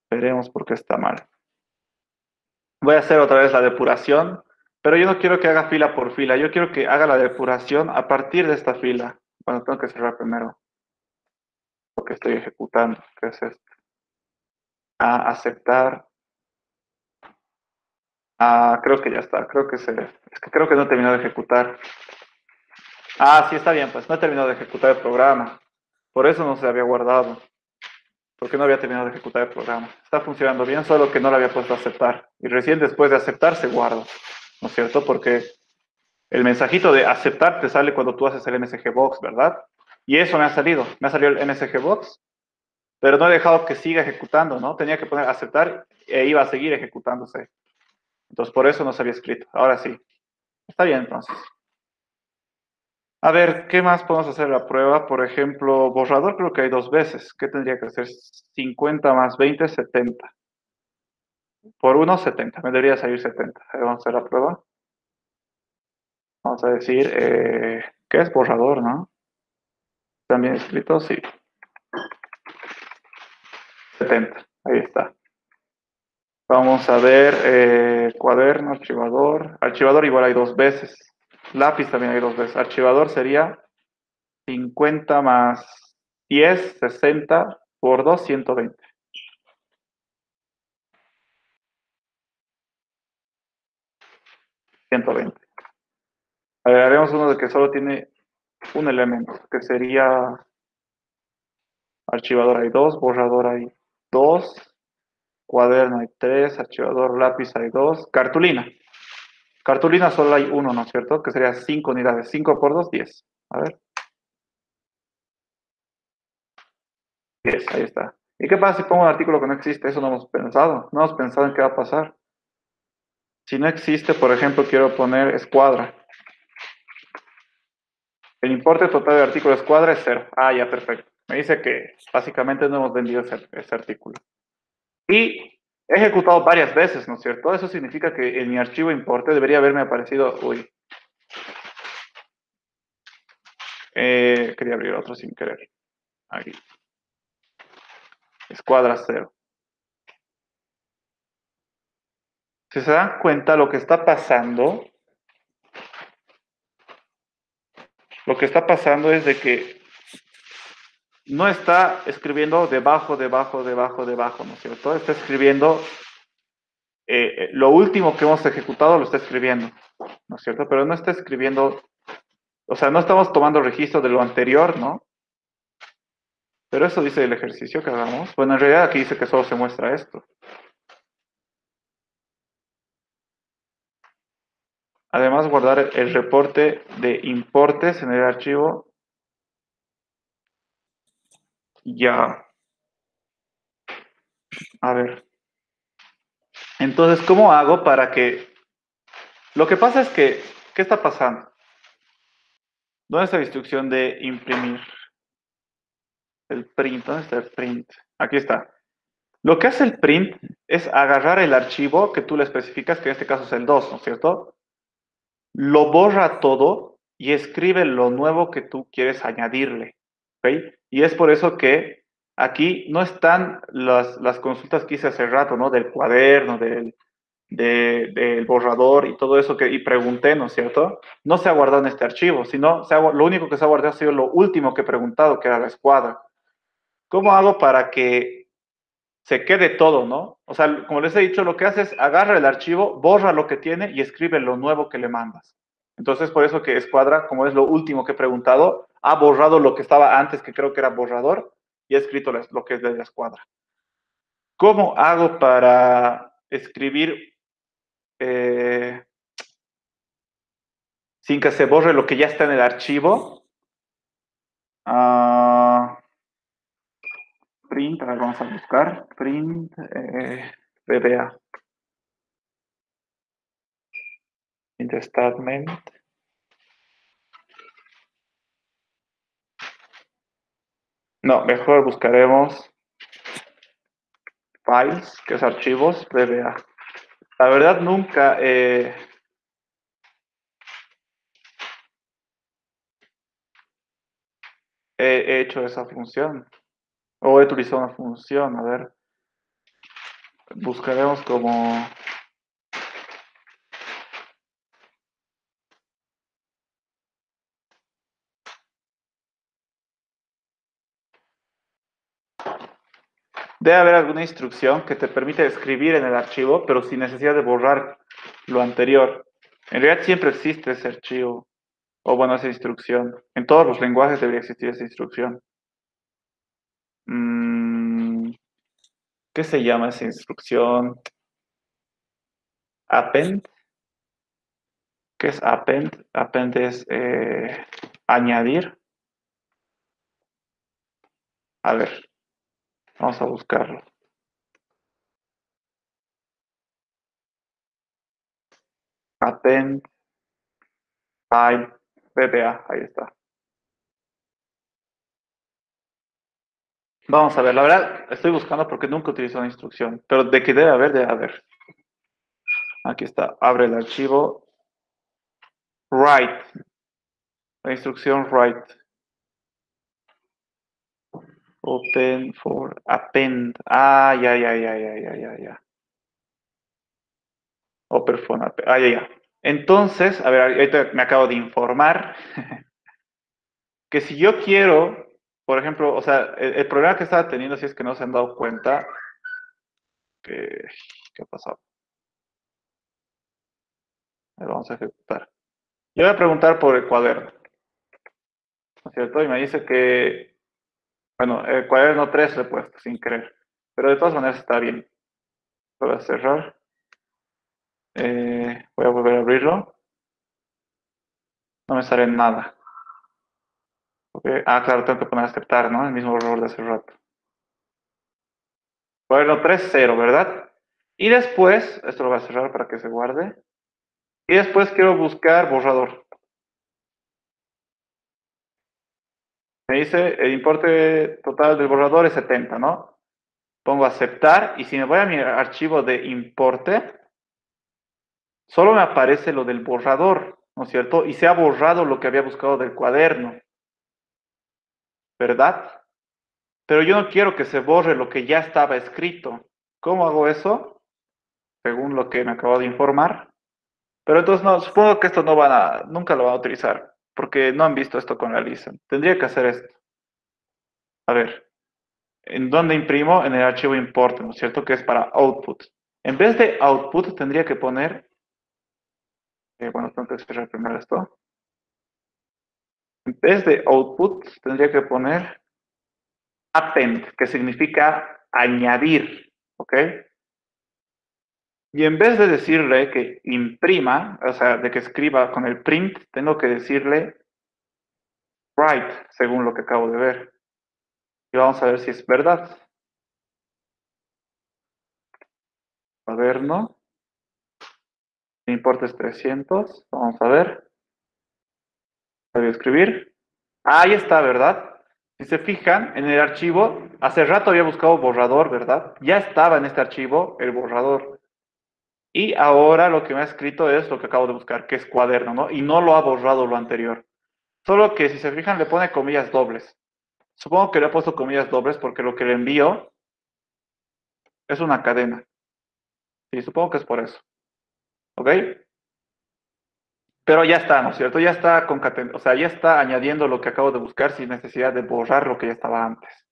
Veremos por qué está mal. Voy a hacer otra vez la depuración, pero yo no quiero que haga fila por fila. Yo quiero que haga la depuración a partir de esta fila. Bueno, tengo que cerrar primero lo que estoy ejecutando, que es esto. A aceptar. Ah, creo que ya está. Es que creo que no he terminado de ejecutar. Ah, sí, está bien, pues no he terminado de ejecutar el programa. Por eso no se había guardado. Porque no había terminado de ejecutar el programa. Está funcionando bien, solo que no lo había puesto a aceptar. Y recién después de aceptar se guarda. ¿No es cierto? Porque el mensajito de aceptar te sale cuando tú haces el MSG Box, ¿verdad? Y eso me ha salido. Me ha salido el MSG Box, pero no he dejado que siga ejecutando, ¿no? Tenía que poner aceptar e iba a seguir ejecutándose. Entonces, por eso no se había escrito. Ahora sí. Está bien, entonces. A ver, ¿qué más podemos hacer la prueba? Por ejemplo, borrador creo que hay dos veces. ¿Qué tendría que hacer? 50 más 20, 70. Por uno, 70. Me debería salir 70. Vamos a hacer la prueba. Vamos a decir, ¿qué es borrador, no? También escrito, sí. 70. Ahí está. Vamos a ver, cuaderno, archivador. Archivador igual hay dos veces. Lápiz también hay dos veces. Archivador sería 50 más 10, 60 por 2, 120. 120. A ver, haremos uno de que solo tiene un elemento, que sería archivador hay dos, borrador hay dos, cuaderno hay tres, archivador, lápiz hay dos, cartulina. Cartulina solo hay uno, ¿no es cierto? Que sería 5 unidades. 5 por 2, 10. A ver, 10, ahí está. ¿Y qué pasa si pongo un artículo que no existe? Eso no hemos pensado. No hemos pensado en qué va a pasar. Si no existe, por ejemplo, quiero poner escuadra. El importe total del artículo escuadra es cero. Ah, ya, perfecto. Me dice que básicamente no hemos vendido ese artículo. Y he ejecutado varias veces, ¿no es cierto? Eso significa que en mi archivo importe debería haberme aparecido, uy, quería abrir otro sin querer. Aquí, escuadra cero. Si se dan cuenta, lo que está pasando es de que no está escribiendo debajo, debajo, debajo, debajo, ¿no es cierto? Está escribiendo, lo último que hemos ejecutado lo está escribiendo, ¿no es cierto? Pero no está escribiendo, o sea, no estamos tomando registro de lo anterior, ¿no? Pero eso dice el ejercicio que hagamos. Bueno, en realidad aquí dice que solo se muestra esto. Además, guardar el reporte de importes en el archivo. Ya. A ver. Entonces, ¿cómo hago para que... Lo que pasa es que, ¿qué está pasando? ¿Dónde está la instrucción de imprimir? El print, ¿dónde está el print? Aquí está. Lo que hace el print es agarrar el archivo que tú le especificas, que en este caso es el 2, ¿no es cierto? Lo borra todo y escribe lo nuevo que tú quieres añadirle, ¿ok? Y es por eso que aquí no están las consultas que hice hace rato, ¿no? Del cuaderno, del borrador y todo eso y pregunté, ¿no es cierto? No se ha guardado en este archivo, sino lo único que se ha guardado ha sido lo último que he preguntado, que era la escuadra. ¿Cómo hago para que se quede todo, ¿no? O sea, como les he dicho, lo que hace es agarra el archivo, borra lo que tiene y escribe lo nuevo que le mandas. Entonces, por eso que Escuadra, como es lo último que he preguntado, ha borrado lo que estaba antes, que creo que era borrador, y ha escrito lo que es de la Escuadra. ¿Cómo hago para escribir sin que se borre lo que ya está en el archivo? Ah, print, a ver, vamos a buscar. Print, VBA. Print statement. No, mejor buscaremos files, que es archivos, VBA. La verdad nunca he hecho esa función. O he utilizado una función. A ver, buscaremos como... Debe haber alguna instrucción que te permite escribir en el archivo, pero sin necesidad de borrar lo anterior. En realidad siempre existe ese archivo. O bueno, esa instrucción. En todos los lenguajes debería existir esa instrucción. Mm, ¿Qué se llama esa instrucción? Append. ¿Qué es append? Append es añadir. A ver, vamos a buscarlo. Append, file, VBA, ahí está. Vamos a ver, la verdad estoy buscando porque nunca utilizo una instrucción, pero de que debe haber, debe haber. Aquí está, abre el archivo, write, la instrucción write, open for append. Ah, ya, ya, ya, ya, ya, ya, ya. Openfona. Ah, ya, ya. Entonces, a ver, ahorita me acabo de informar que si yo quiero, por ejemplo, o sea, el problema que estaba teniendo, si es que no se han dado cuenta, que, ¿qué ha pasado? A ver, vamos a ejecutar. Yo voy a preguntar por el cuaderno, ¿no es cierto? Y me dice que, bueno, el cuaderno 3 le he puesto sin querer, pero de todas maneras está bien. Voy a cerrar. Voy a volver a abrirlo. No me sale nada. Ok. Ah, claro, tengo que poner aceptar, ¿no? El mismo error de hace rato. Cuaderno 3 0, ¿verdad? Y después, esto lo voy a cerrar para que se guarde. Y después quiero buscar borrador. Me dice el importe total del borrador es 70, ¿no? Pongo aceptar y si me voy a mi archivo de importe, solo me aparece lo del borrador, ¿no es cierto? Y se ha borrado lo que había buscado del cuaderno, ¿verdad? Pero yo no quiero que se borre lo que ya estaba escrito. ¿Cómo hago eso? Según lo que me acabo de informar. Pero entonces no, supongo que esto no van a, nunca lo van a utilizar, porque no han visto esto con la listen. Tendría que hacer esto. A ver, ¿en dónde imprimo? En el archivo import, ¿no es cierto? Que es para output. En vez de output tendría que poner, bueno, tengo que cerrar primero esto. En vez de output tendría que poner append, que significa añadir, ¿ok? Y en vez de decirle que imprima, o sea, de que escriba con el print, tengo que decirle write, según lo que acabo de ver. Y vamos a ver si es verdad. Cuaderno, el importe es 300. Vamos a ver. Voy a escribir. Ah, ahí está, ¿verdad? Si se fijan, en el archivo, hace rato había buscado borrador, ¿verdad? Ya estaba en este archivo el borrador. Y ahora lo que me ha escrito es lo que acabo de buscar, que es cuaderno, ¿no? Y no lo ha borrado lo anterior. Solo que si se fijan, le pone comillas dobles. Supongo que le he puesto comillas dobles porque lo que le envío es una cadena. Sí, supongo que es por eso. ¿Ok? Pero ya está, ¿no es cierto? Ya está concatenando, o sea, ya está añadiendo lo que acabo de buscar sin necesidad de borrar lo que ya estaba antes.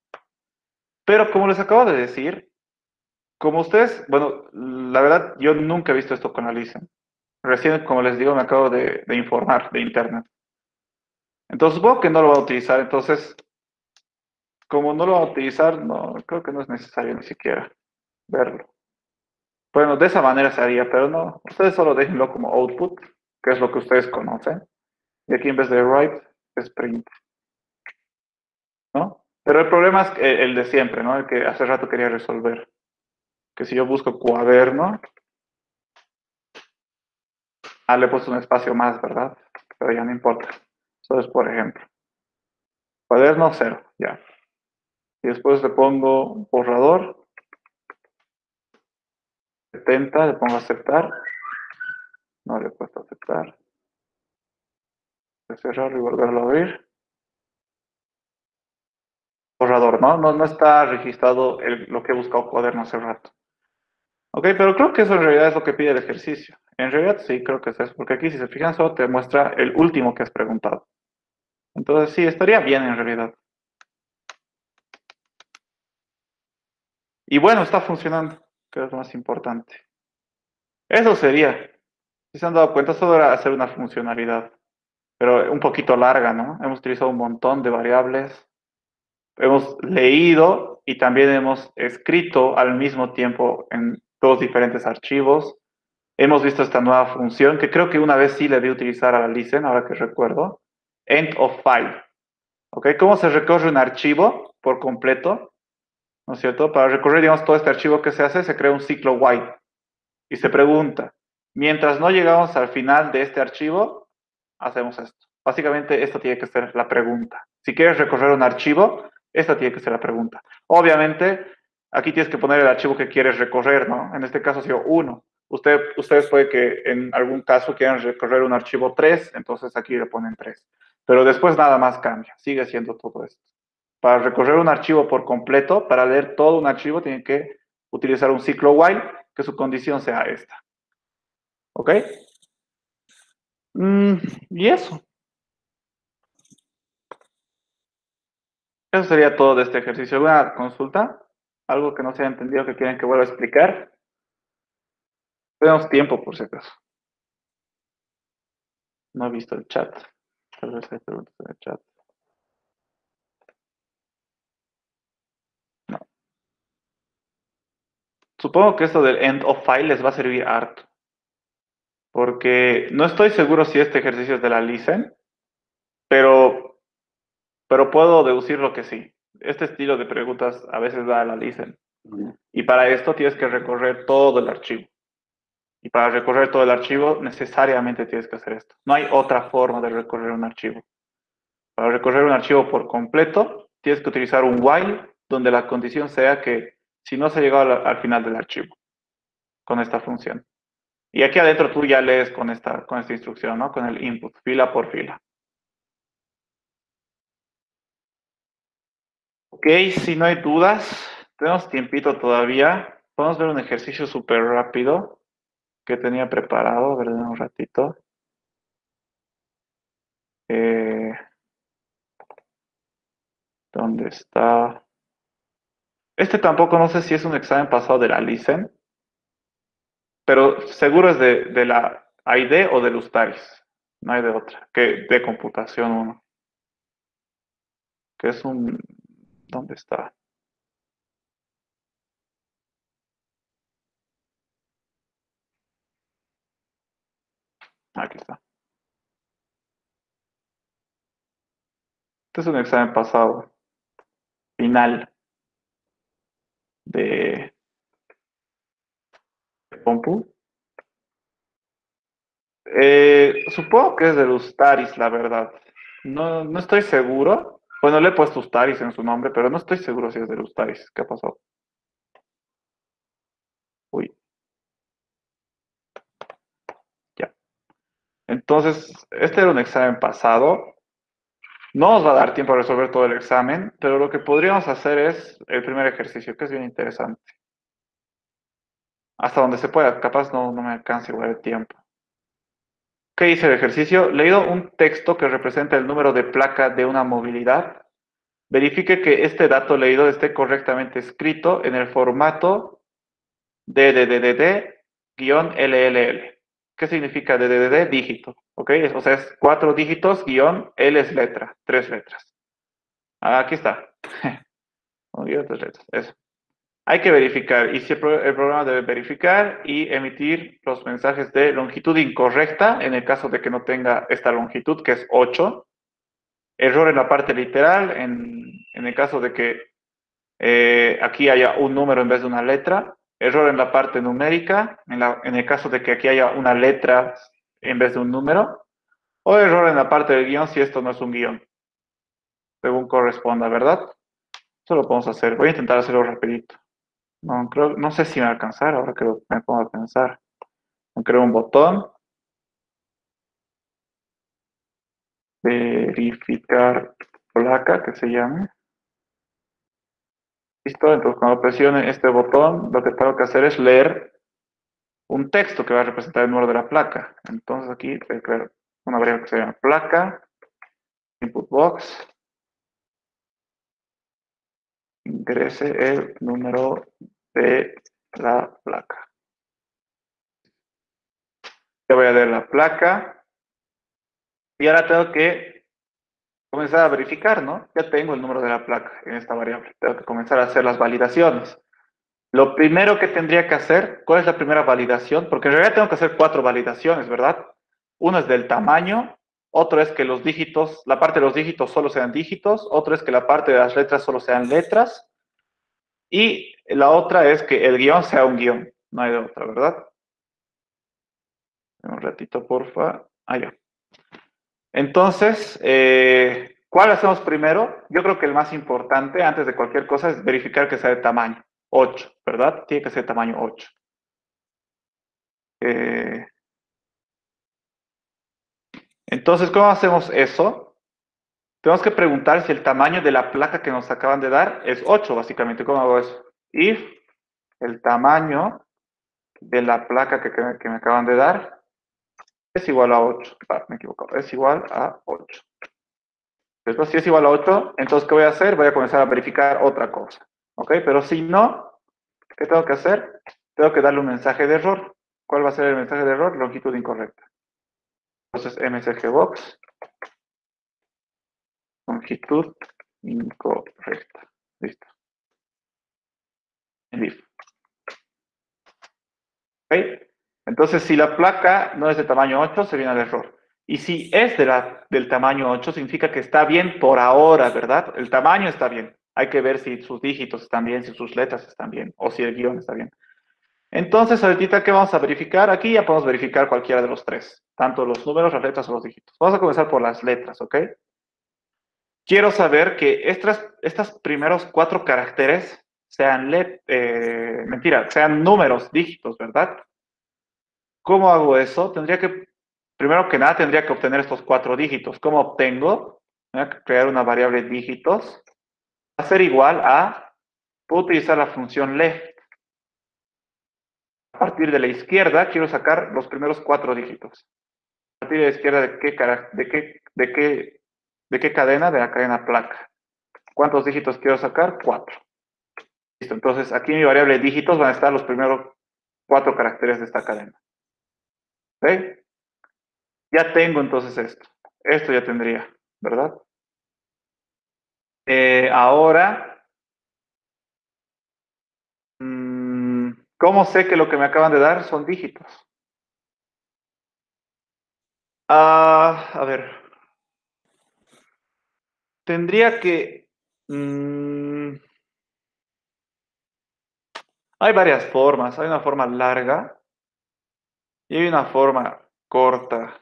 Pero como les acabo de decir, como ustedes, bueno, la verdad, yo nunca he visto esto con Alicia. Recién, como les digo, me acabo de informar de internet. Entonces, supongo que no lo va a utilizar. Entonces, como no lo va a utilizar, no, creo que no es necesario ni siquiera verlo. Bueno, de esa manera se haría, pero no. Ustedes solo déjenlo como output, que es lo que ustedes conocen. Y aquí en vez de write, es print, ¿no? Pero el problema es el de siempre, ¿no? El que hace rato quería resolver. Que si yo busco cuaderno, le he puesto un espacio más, ¿verdad? Pero ya no importa. Entonces, por ejemplo, cuaderno cero, ya. Y después le pongo borrador, 70, le pongo aceptar. No le he puesto aceptar. Voy a cerrarlo y volverlo a abrir. Borrador, ¿no? No está registrado lo que he buscado cuaderno hace rato. Ok, pero creo que eso en realidad es lo que pide el ejercicio. En realidad sí, creo que es eso, porque aquí si se fijan solo te muestra el último que has preguntado. Entonces sí, estaría bien en realidad. Y bueno, está funcionando, que es lo más importante. Eso sería. Si se han dado cuenta, solo era hacer una funcionalidad, pero un poquito larga, ¿no? Hemos utilizado un montón de variables, hemos leído y también hemos escrito al mismo tiempo en dos diferentes archivos. Hemos visto esta nueva función que creo que una vez sí le di a utilizar a la listen, ahora que recuerdo. End of file. ¿Ok? ¿Cómo se recorre un archivo por completo? ¿No es cierto? Para recorrer, digamos, todo este archivo que se hace, se crea un ciclo while. Y se pregunta, mientras no llegamos al final de este archivo, hacemos esto. Básicamente, esto tiene que ser la pregunta. Si quieres recorrer un archivo, esta tiene que ser la pregunta. Obviamente, aquí tienes que poner el archivo que quieres recorrer, ¿no? En este caso ha sido 1. Ustedes puede que en algún caso quieran recorrer un archivo 3, entonces aquí le ponen 3. Pero después nada más cambia, sigue siendo todo esto. Para recorrer un archivo por completo, para leer todo un archivo, tienen que utilizar un ciclo while, que su condición sea esta. ¿Ok? Mm, y eso. Eso sería todo de este ejercicio. ¿Alguna consulta? ¿Algo que no se haya entendido que quieren que vuelva a explicar? Tenemos tiempo, por si acaso. No he visto el chat. Tal vez hay preguntas en el chat. No. Supongo que esto del end of file les va a servir harto. Porque no estoy seguro si este ejercicio es de la Listen, pero, pero puedo deducir lo que sí. Este estilo de preguntas a veces da a la Listen. Y para esto tienes que recorrer todo el archivo. Y para recorrer todo el archivo necesariamente tienes que hacer esto. No hay otra forma de recorrer un archivo. Para recorrer un archivo por completo, tienes que utilizar un while donde la condición sea que si no se ha llegado al final del archivo con esta función. Y aquí adentro tú ya lees con esta instrucción, ¿no? Con el input, fila por fila. Ok, si no hay dudas, tenemos tiempito todavía. Podemos ver un ejercicio súper rápido que tenía preparado, ¿verdad? Un ratito. Eh, ¿Dónde está? Este tampoco no sé si es un examen pasado de la Lisen, pero seguro es de la AID o del Ustaris. No hay de otra, que de computación uno, que es un... ¿Dónde está? Aquí está. Este es un examen pasado, final de compu. Supongo que es del Ustaris, la verdad. No, no estoy seguro. Bueno, le he puesto Ustaris en su nombre, pero no estoy seguro si es del Ustaris. ¿Qué ha pasado? Uy, ya. Entonces, este era un examen pasado. No nos va a dar tiempo a resolver todo el examen, pero lo que podríamos hacer es el primer ejercicio, que es bien interesante. Hasta donde se pueda, capaz no me alcance igual el tiempo. ¿Qué dice el ejercicio? Leído un texto que representa el número de placa de una movilidad. Verifique que este dato leído esté correctamente escrito en el formato DDDD-LLL. ¿Qué significa DDDD? Dígito. ¿Ok? O sea, es 4 dígitos, guión, L es letra, 3 letras. Aquí está. Un guión, 3 letras. Eso. Hay que verificar, y si el programa debe verificar y emitir los mensajes de longitud incorrecta, en el caso de que no tenga esta longitud, que es 8. Error en la parte literal, en el caso de que aquí haya un número en vez de una letra. Error en la parte numérica, en el caso de que aquí haya una letra en vez de un número. O error en la parte del guión si esto no es un guión, según corresponda, ¿verdad? Eso lo podemos hacer. Voy a intentar hacerlo rapidito. No sé si me va a alcanzar ahora que me pongo a pensar. Creo un botón, verificar placa, que se llame. Listo, entonces cuando presione este botón, lo que tengo que hacer es leer un texto que va a representar el número de la placa. Entonces aquí voy a crear una variable que se llama placa, input box, ingrese el número de la placa. Le voy a dar la placa y ahora tengo que comenzar a verificar, ¿no? Ya tengo el número de la placa en esta variable. Tengo que comenzar a hacer las validaciones. Lo primero que tendría que hacer, ¿cuál es la primera validación? Porque en realidad tengo que hacer 4 validaciones, ¿verdad? Uno es del tamaño, otro es que los dígitos, la parte de los dígitos solo sean dígitos, otro es que la parte de las letras solo sean letras, y la otra es que el guión sea un guión. No hay de otra, ¿verdad? Un ratito, porfa. Ah, ya. Entonces, ¿cuál hacemos primero? Yo creo que el más importante, antes de cualquier cosa, es verificar que sea de tamaño 8, ¿verdad? Tiene que ser de tamaño 8. Eh, entonces, ¿cómo hacemos eso? Tenemos que preguntar si el tamaño de la placa que nos acaban de dar es 8, básicamente. ¿Cómo hago eso? If el tamaño de la placa que me acaban de dar es igual a 8. Ah, me he equivocado. Es igual a 8. Entonces, si es igual a 8, entonces, ¿qué voy a hacer? Voy a comenzar a verificar otra cosa. ¿Ok? Pero si no, ¿qué tengo que hacer? Tengo que darle un mensaje de error. ¿Cuál va a ser el mensaje de error? Longitud incorrecta. Entonces, msgbox, longitud incorrecta. Listo. Leave. ¿Ok? Entonces, si la placa no es de tamaño 8, se viene al error. Y si es del tamaño 8, significa que está bien por ahora, ¿verdad? El tamaño está bien. Hay que ver si sus dígitos están bien, si sus letras están bien, o si el guión está bien. Entonces, ahorita, ¿qué vamos a verificar? Aquí ya podemos verificar cualquiera de los tres, tanto los números, las letras o los dígitos. Vamos a comenzar por las letras, ¿ok? Quiero saber que estas primeros 4 caracteres sean, sean números, dígitos, ¿verdad? ¿Cómo hago eso? Primero que nada, tendría que obtener estos 4 dígitos. ¿Cómo obtengo? Voy a crear una variable dígitos. Va a ser igual a, puedo utilizar la función left. A partir de la izquierda, quiero sacar los primeros 4 dígitos. A partir de la izquierda, ¿de qué cadena? De la cadena placa. ¿Cuántos dígitos quiero sacar? 4. Listo, entonces aquí en mi variable dígitos van a estar los primeros 4 caracteres de esta cadena. ¿Ok? Ya tengo entonces esto. Esto ya tendría, ¿verdad? Ahora, ¿cómo sé que lo que me acaban de dar son dígitos? A ver, tendría que... hay varias formas. Hay una forma larga y hay una forma corta.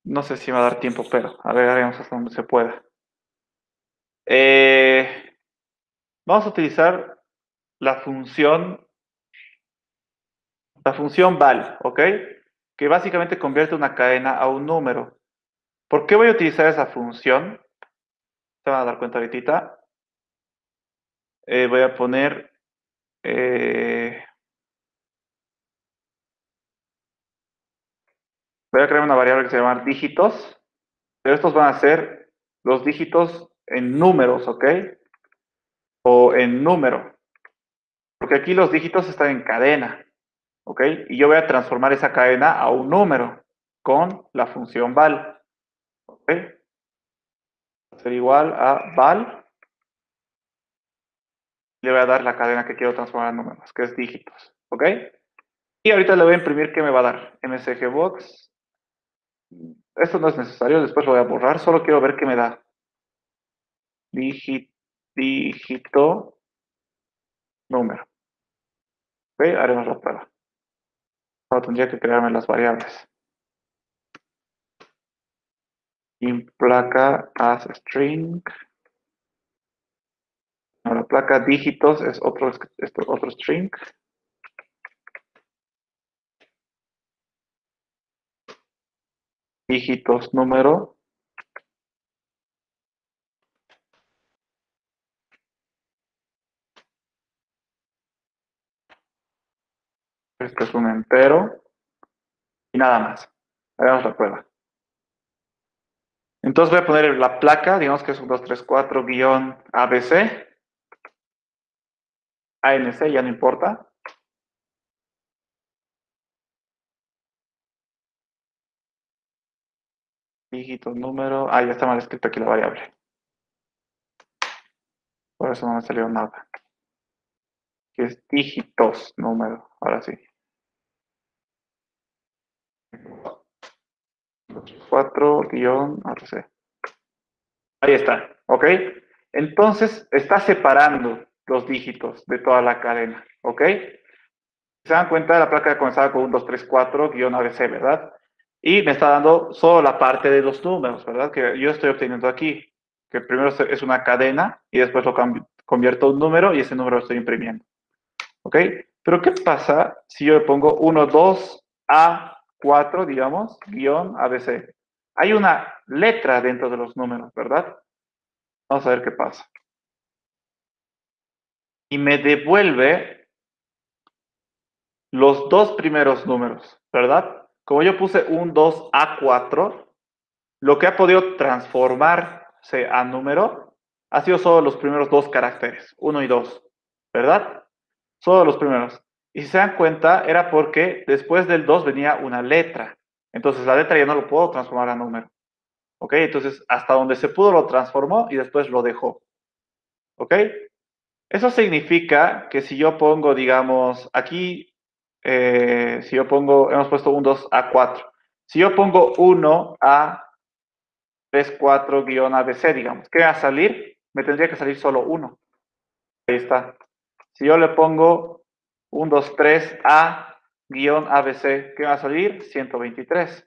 No sé si me va a dar tiempo, pero a ver, haremos hasta donde se pueda. Vamos a utilizar la función val, ¿ok? Que básicamente convierte una cadena a un número. ¿Por qué voy a utilizar esa función? Se van a dar cuenta ahorita. Voy a poner... voy a crear una variable que se llama dígitos. Pero estos van a ser los dígitos en números, ¿ok? O en número. Porque aquí los dígitos están en cadena, ¿ok? Y yo voy a transformar esa cadena a un número con la función val, ¿ok? Va a ser igual a val. Le voy a dar la cadena que quiero transformar en números, que es dígitos, ¿ok? Y ahorita le voy a imprimir qué me va a dar. msgbox. Esto no es necesario, después lo voy a borrar. Solo quiero ver qué me da. Dígito, número. ¿Ok? Haremos la prueba. Ahora tendría que crearme las variables. In placa as string. Ahora placa dígitos es otro string. Dígitos número. Este es un entero. Y nada más. Hagamos la prueba. Entonces voy a poner la placa, digamos que es un 234-ABC. ANC, ya no importa. Dígito, número. Ah, ya está mal escrito aquí la variable. Por eso no me salió nada. Que es dígitos, número. Ahora sí. 4-ABC. Ahí está, ¿ok? Entonces está separando los dígitos de toda la cadena, ¿ok? Se dan cuenta, la placa comenzaba con un 234-ABC, ¿verdad? Y me está dando solo la parte de los números, ¿verdad? Que yo estoy obteniendo aquí. Que primero es una cadena y después lo convierto a un número y ese número lo estoy imprimiendo. ¿Ok? Pero ¿qué pasa si yo le pongo 1, 2, A4, digamos, guión ABC? Hay una letra dentro de los números, ¿verdad? Vamos a ver qué pasa. Y me devuelve los dos primeros números, ¿verdad? como yo puse un 2A4, lo que ha podido transformarse a número ha sido solo los primeros dos caracteres, 1 y 2, ¿verdad? Solo los primeros. Y si se dan cuenta, era porque después del 2 venía una letra. Entonces la letra ya no lo puedo transformar a número. ¿Ok? Entonces hasta donde se pudo lo transformó y después lo dejó. ¿Ok? Eso significa que si yo pongo, digamos, aquí, si yo pongo, hemos puesto un 2A4. Si yo pongo 1A34-ABC, digamos, ¿qué va a salir? Me tendría que salir solo 1. Ahí está. Si yo le pongo 123A-ABC, ¿qué va a salir? 123.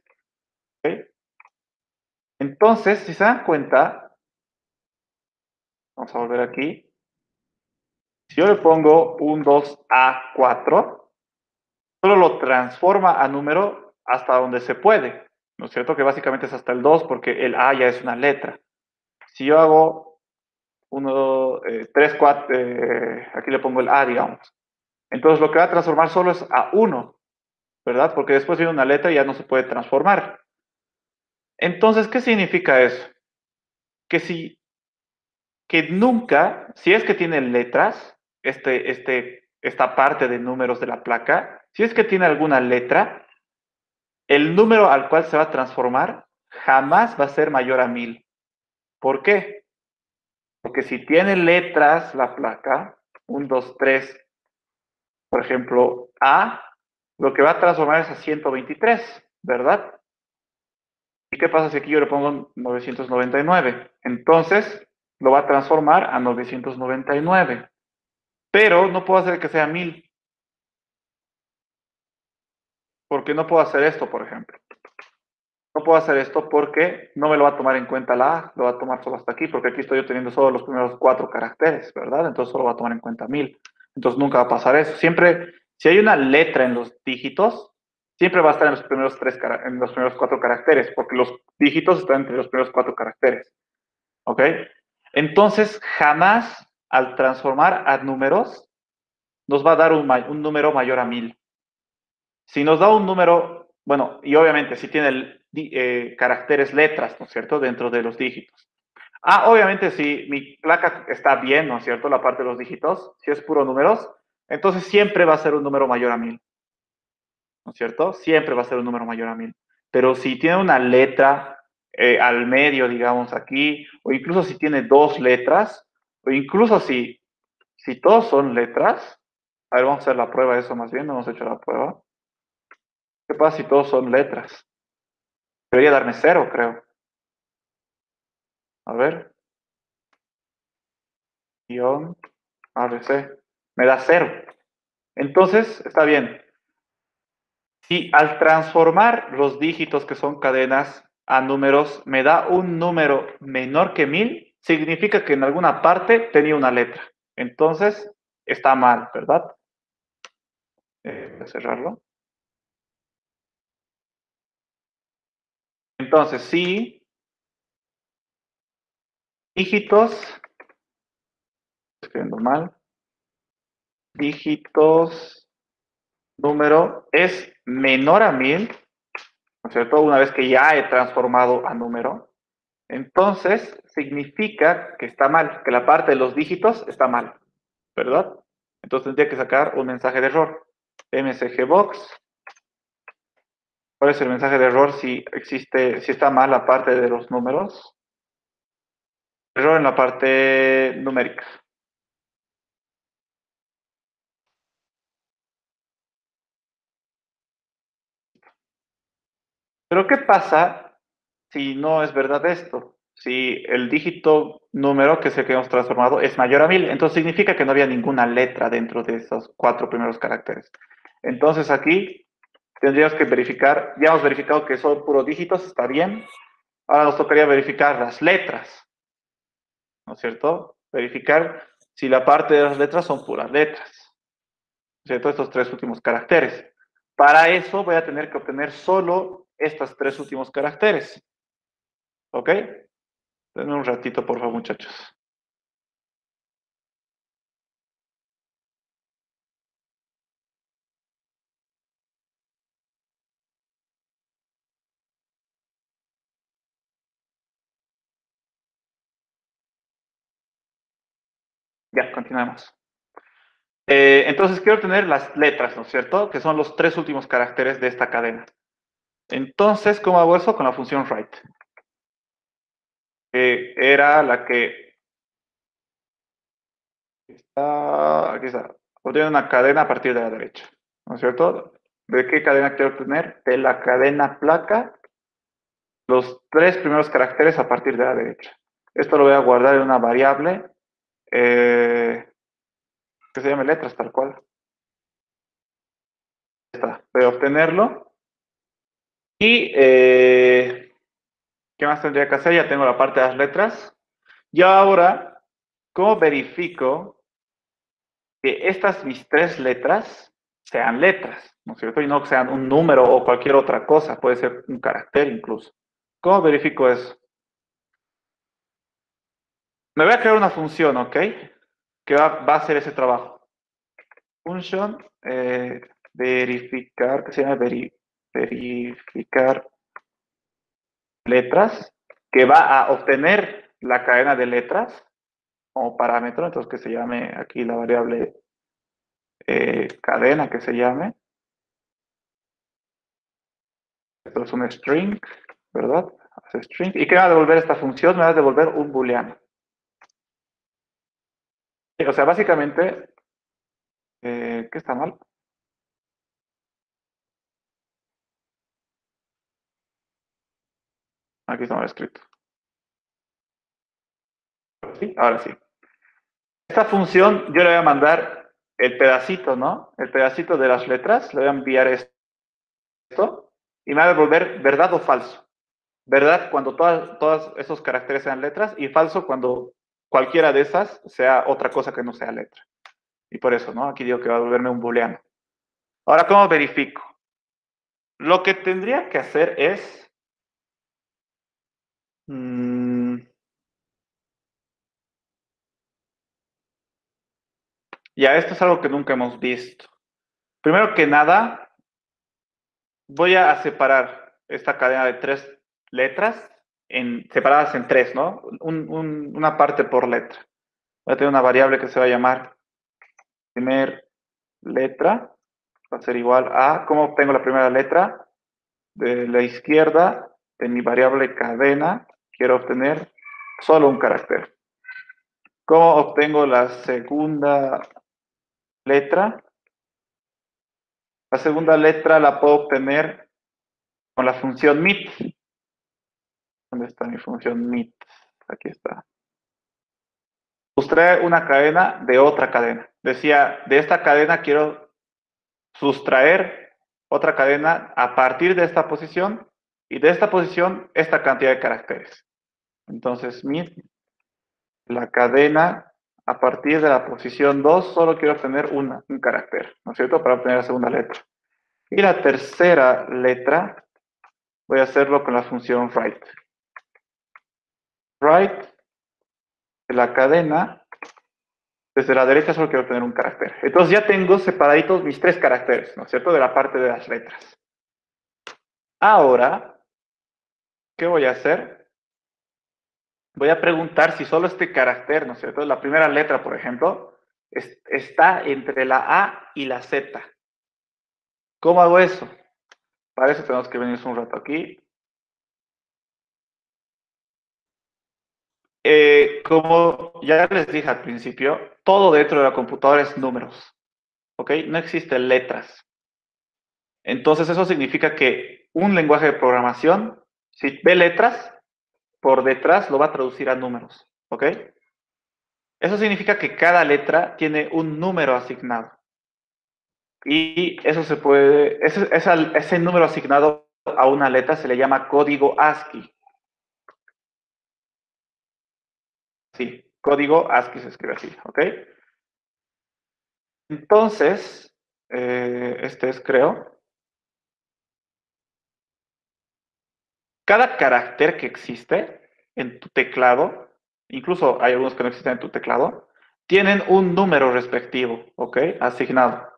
¿Ok? Entonces, si se dan cuenta, vamos a volver aquí. Si yo le pongo un 2A4, solo lo transforma a número hasta donde se puede, ¿no es cierto? Que básicamente es hasta el 2 porque el A ya es una letra. Si yo hago 1, 3, 4, aquí le pongo el A, digamos. Entonces lo que va a transformar solo es a 1, ¿verdad? Porque después viene una letra y ya no se puede transformar. Entonces, ¿qué significa eso? Que nunca, si es que tiene letras, esta parte de números de la placa, si es que tiene alguna letra, el número al cual se va a transformar jamás va a ser mayor a 1000. ¿Por qué? Porque si tiene letras la placa, 1, 2, 3, por ejemplo, A, lo que va a transformar es a 123, ¿verdad? ¿Y qué pasa si aquí yo le pongo 999? Entonces, lo va a transformar a 999. Pero no puedo hacer que sea 1000, porque no puedo hacer esto, por ejemplo. No puedo hacer esto porque no me lo va a tomar en cuenta la A, lo va a tomar solo hasta aquí, porque aquí estoy obteniendo solo los primeros 4 caracteres, ¿verdad? Entonces solo va a tomar en cuenta 1000. Entonces nunca va a pasar eso. Siempre, si hay una letra en los dígitos, siempre va a estar en los primeros, en los primeros 4 caracteres, porque los dígitos están entre los primeros 4 caracteres. ¿Ok? Entonces, jamás al transformar a números, nos va a dar un número mayor a 1000. Si nos da un número, bueno, y obviamente si tiene caracteres, letras, ¿no es cierto?, dentro de los dígitos. Ah, obviamente si mi placa está bien, ¿no es cierto?, la parte de los dígitos, si es puro números, entonces siempre va a ser un número mayor a 1000, ¿no es cierto? Siempre va a ser un número mayor a 1000. Pero si tiene una letra al medio, digamos aquí, o incluso si tiene dos letras, o incluso si todos son letras, a ver, vamos a hacer la prueba de eso más bien, no hemos hecho la prueba. ¿Qué pasa si todos son letras? Debería darme 0, creo. A ver, guión ABC. Me da 0. Entonces, está bien. Si al transformar los dígitos que son cadenas a números me da un número menor que 1000, significa que en alguna parte tenía una letra. Entonces, está mal, ¿verdad? Voy a cerrarlo. Entonces, si dígitos, escribiendo mal, dígitos, número es menor a 1000, ¿no es cierto? Una vez que ya he transformado a número, entonces significa que está mal, que la parte de los dígitos está mal, ¿verdad? Entonces tendría que sacar un mensaje de error. msgbox. ¿Cuál es el mensaje de error si existe, si está mal la parte de los números? Error en la parte numérica. Pero ¿qué pasa si no es verdad esto? Si el dígito número, que es el que hemos transformado, es mayor a 1000, entonces significa que no había ninguna letra dentro de esos 4 primeros caracteres. Entonces aquí tendríamos que verificar, ya hemos verificado que son puros dígitos, está bien. Ahora nos tocaría verificar las letras, ¿no es cierto? Verificar si la parte de las letras son puras letras, ¿no es cierto? Estos 3 últimos caracteres. Para eso voy a tener que obtener solo estos 3 últimos caracteres. ¿Ok? Denme un ratito, por favor, muchachos. Ya, continuamos. Entonces quiero tener las letras, ¿no es cierto? Que son los 3 últimos caracteres de esta cadena. Entonces, ¿cómo hago eso? Con la función write. Era la que está, aquí está. Obtiene una cadena a partir de la derecha, ¿no es cierto? ¿De qué cadena quiero obtener? De la cadena placa, los 3 primeros caracteres a partir de la derecha. Esto lo voy a guardar en una variable que se llame letras, tal cual. Está. Voy a obtenerlo. Y, ¿qué más tendría que hacer? Ya tengo la parte de las letras. Y ahora, ¿cómo verifico que estas mis 3 letras sean letras, ¿no es cierto? Y no que sean un número o cualquier otra cosa, puede ser un carácter incluso. ¿Cómo verifico eso? Me voy a crear una función, ¿ok? Que va a hacer ese trabajo. Function, verificar, que se llama verificar letras, que va a obtener la cadena de letras como parámetro, entonces que se llame aquí la variable cadena, que se llame. Esto es un string, ¿verdad? Hace string. ¿Y qué va a devolver esta función? Me va a devolver un booleano. O sea, básicamente, ¿qué está mal? Aquí está mal escrito. ¿Sí? Ahora sí. Esta función yo le voy a mandar el pedacito, ¿no? El pedacito de las letras, le voy a enviar esto y me va a devolver verdad o falso. Verdad cuando todos esos caracteres sean letras y falso cuando cualquiera de esas sea otra cosa que no sea letra. Y por eso, ¿no? Aquí digo que va a devolverme un booleano. Ahora, ¿cómo verifico? Lo que tendría que hacer es... ya, esto es algo que nunca hemos visto. Primero que nada, voy a separar esta cadena de 3 letras separadas en 3, ¿no? Una parte por letra. Voy a tener una variable que se va a llamar primer letra. Va a ser igual a, ¿cómo obtengo la primera letra? De la izquierda, de mi variable cadena, quiero obtener solo un carácter. ¿Cómo obtengo la segunda letra? La segunda letra la puedo obtener con la función mit. ¿Dónde está mi función mit? Aquí está. Sustrae una cadena de otra cadena. Decía, de esta cadena quiero sustraer otra cadena a partir de esta posición y de esta posición esta cantidad de caracteres. Entonces, mit, la cadena a partir de la posición 2 solo quiero obtener un carácter, ¿no es cierto? Para obtener la segunda letra. Y la tercera letra voy a hacerlo con la función write. Write de la cadena, desde la derecha solo quiero obtener un carácter. Entonces ya tengo separaditos mis 3 caracteres, ¿no es cierto? De la parte de las letras. Ahora, ¿qué voy a hacer? Voy a preguntar si solo este carácter, ¿no es cierto? La primera letra, por ejemplo, está entre la A y la Z. ¿Cómo hago eso? Para eso tenemos que venir un rato aquí. Como ya les dije al principio, todo dentro de la computadora es números, ¿ok? No existen letras. Entonces eso significa que un lenguaje de programación, si ve letras, por detrás lo va a traducir a números, ¿ok? Eso significa que cada letra tiene un número asignado. Y eso se puede, ese número asignado a una letra se le llama código ASCII. Sí, código ASCII se escribe así, ¿ok? Entonces, este es, creo, cada carácter que existe en tu teclado, incluso hay algunos que no existen en tu teclado, tienen un número respectivo, ¿ok? Asignado.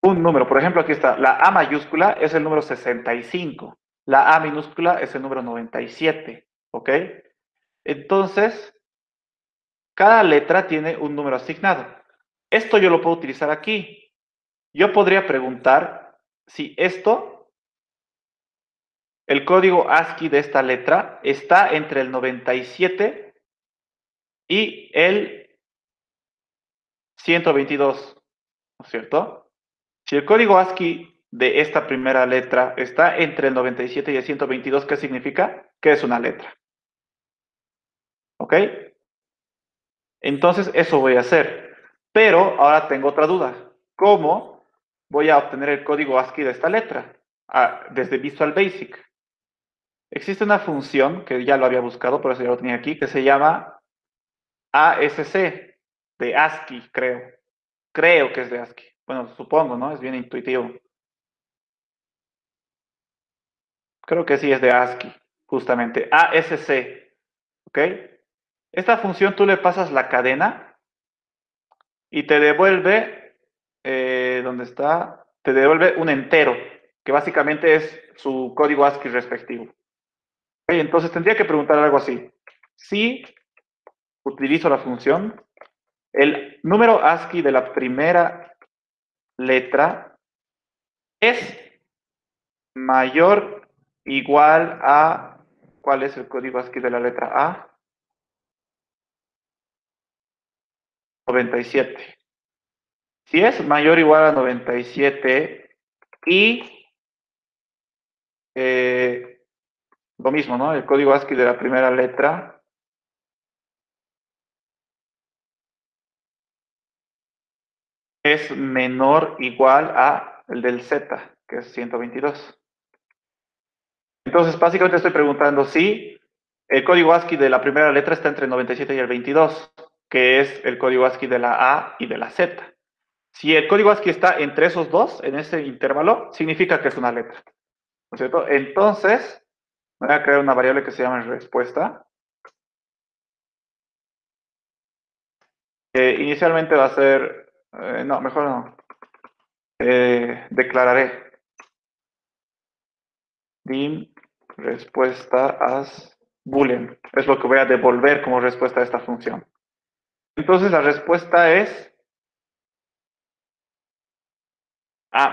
Un número, por ejemplo, aquí está, la A mayúscula es el número 65, la A minúscula es el número 97, ¿ok? Entonces, Cada letra tiene un número asignado. Esto yo lo puedo utilizar aquí. Yo podría preguntar si esto, el código ASCII de esta letra, está entre el 97 y el 122, ¿no es cierto? Si el código ASCII de esta primera letra está entre el 97 y el 122, ¿qué significa? Que es una letra. ¿Ok? Entonces, eso voy a hacer. Pero ahora tengo otra duda. ¿Cómo voy a obtener el código ASCII de esta letra? Desde Visual Basic. Existe una función que ya lo había buscado, por eso ya lo tenía aquí, que se llama ASC, de ASCII, creo. Creo que es de ASCII. Bueno, supongo, ¿no? Es bien intuitivo. Creo que sí es de ASCII, justamente. ASC, ¿ok? Esta función tú le pasas la cadena y te devuelve, ¿dónde está? Te devuelve un entero, que básicamente es su código ASCII respectivo. ¿Ok? Entonces tendría que preguntar algo así. Si utilizo la función, el número ASCII de la primera letra es mayor igual a, ¿cuál es el código ASCII de la letra A? 97. Si es mayor o igual a 97 y lo mismo, ¿no? El código ASCII de la primera letra es menor o igual a el del Z, que es 122. Entonces, básicamente estoy preguntando si el código ASCII de la primera letra está entre el 97 y el 22, que es el código ASCII de la A y de la Z. Si el código ASCII está entre esos dos, en ese intervalo, significa que es una letra. ¿No es cierto? Entonces, voy a crear una variable que se llama respuesta. Inicialmente va a ser, no, mejor no. Declararé dim respuesta as boolean. Es lo que voy a devolver como respuesta a esta función. Entonces la respuesta es,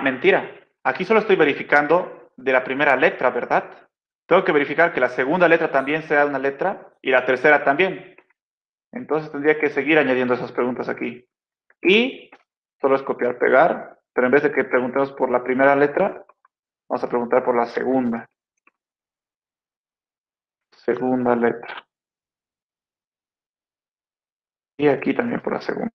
mentira. Aquí solo estoy verificando de la primera letra, ¿verdad? Tengo que verificar que la segunda letra también sea una letra y la tercera también. Entonces tendría que seguir añadiendo esas preguntas aquí. Y solo es copiar, pegar, pero en vez de que preguntemos por la primera letra, vamos a preguntar por la segunda. Segunda letra. Y aquí también por la segunda.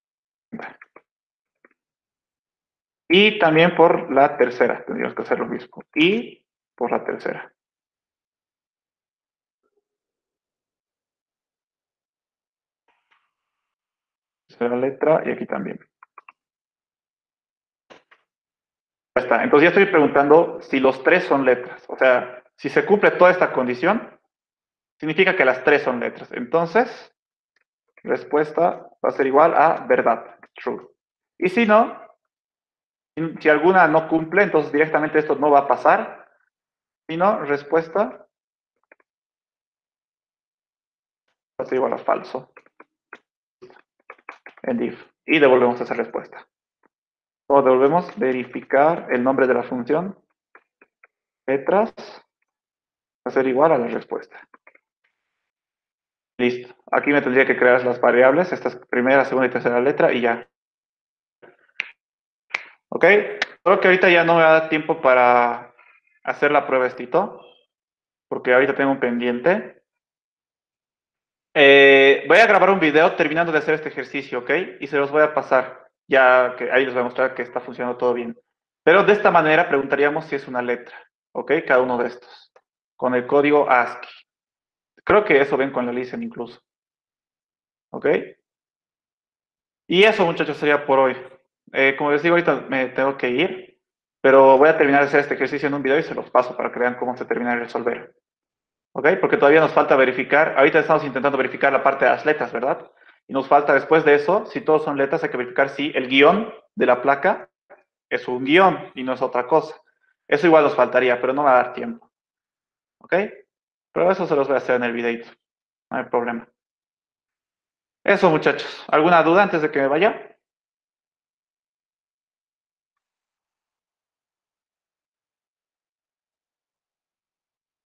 Y también por la tercera. Tendríamos que hacer lo mismo. Y por la tercera. Tercera letra y aquí también. Ya está. Entonces ya estoy preguntando si los tres son letras. O sea, si se cumple toda esta condición, significa que las tres son letras. Entonces, respuesta va a ser igual a verdad, true. Y si no, si alguna no cumple, entonces directamente esto no va a pasar. Si no, respuesta va a ser igual a falso. En if. Y devolvemos esa respuesta. O devolvemos verificar el nombre de la función. Letras va a ser igual a la respuesta. Listo. Aquí me tendría que crear las variables, estas primera, segunda y tercera letra y ya. ¿Ok? Solo que ahorita ya no me va a dar tiempo para hacer la prueba estito, porque ahorita tengo un pendiente. Voy a grabar un video terminando de hacer este ejercicio, ¿ok? Y se los voy a pasar, ya que ahí les voy a mostrar que está funcionando todo bien. Pero de esta manera preguntaríamos si es una letra, ¿ok? Cada uno de estos, con el código ASCII. Creo que eso ven con la listen incluso, ¿ok? Y eso, muchachos, sería por hoy. Como les digo, ahorita me tengo que ir, pero voy a terminar de hacer este ejercicio en un video y se los paso para que vean cómo se termina de resolver. ¿Ok? Porque todavía nos falta verificar, ahorita estamos intentando verificar la parte de las letras, ¿verdad? Y nos falta después de eso, si todos son letras, hay que verificar si el guión de la placa es un guión y no es otra cosa. Eso igual nos faltaría, pero no va a dar tiempo. ¿Ok? Pero eso se los voy a hacer en el videito. No hay problema. Eso, muchachos. ¿Alguna duda antes de que me vaya?